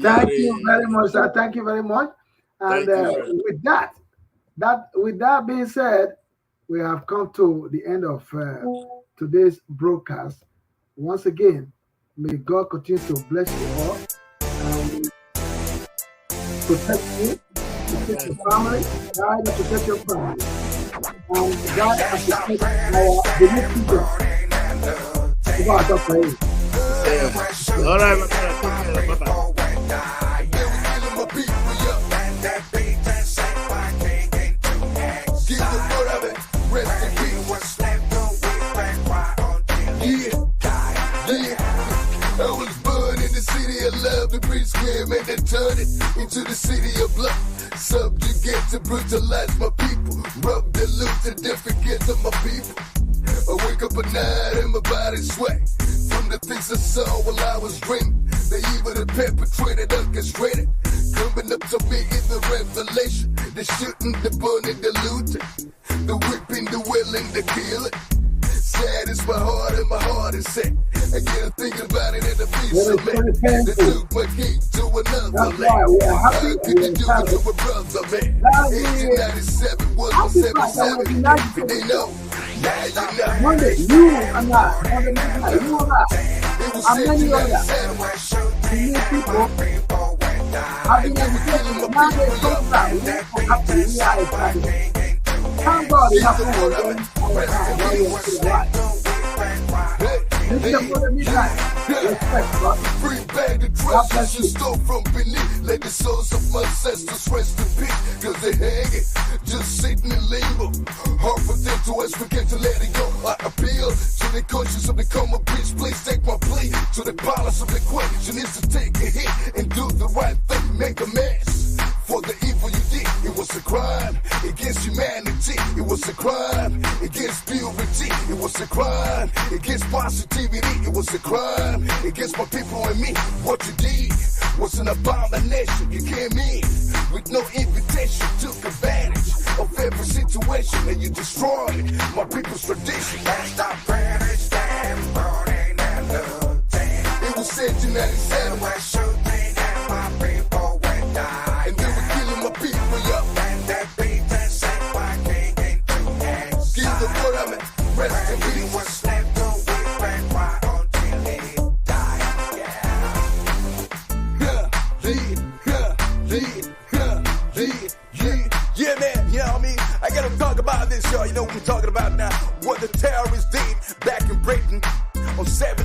Thank you very much, sir. Thank you very much. And with that being said, we have come to the end of today's broadcast. Once again, may God continue to bless you all and protect you, protect your family, guide and protect your family, and guide and protect our Benin people.
All right, my brother. Bye-bye.
Made that turn it into the city of blood. Subjugate to brutalize my people. Rub the loot to defecate to my people. I wake up at night and my body sweat from the things I saw while I was dreaming. They even the perpetrated, orchestrated. Coming up to me in the revelation. The shooting, the burning, the looting. The whipping, the willing, the killing. Sad is my heart and my heart is set. I get thinking about it and the peace of man. They took my key to another land. How could you do it to a brother, man? 1897 was my 77. If they know, now you know.
Monday, you and I, Monday night, you and I, and many others. Benin people having education, now they talk about it, for happy, we are excited. Thank God it happened again, our time, where we are still alive. This is the midnight. Respect, brother.
Free bag of treasures you stole from Benin. Let the souls of my ancestors rest in peace. Cause they're hanging, just sitting in limbo. Hard for them to us, forget to let it go. I appeal to the conscience of the common bitch. Please take my plea to the palace of the queen. She needs to take a hit and do the right thing. Make a mess. For the evil you did, it was a crime against humanity. It was a crime against purity. It was a crime against positivity. It was a crime against my people and me. What you did was an abomination. You came in with no invitation, took advantage of every situation, and you destroyed my people's tradition.
Stop burning, stand burning, and
said you 97.
West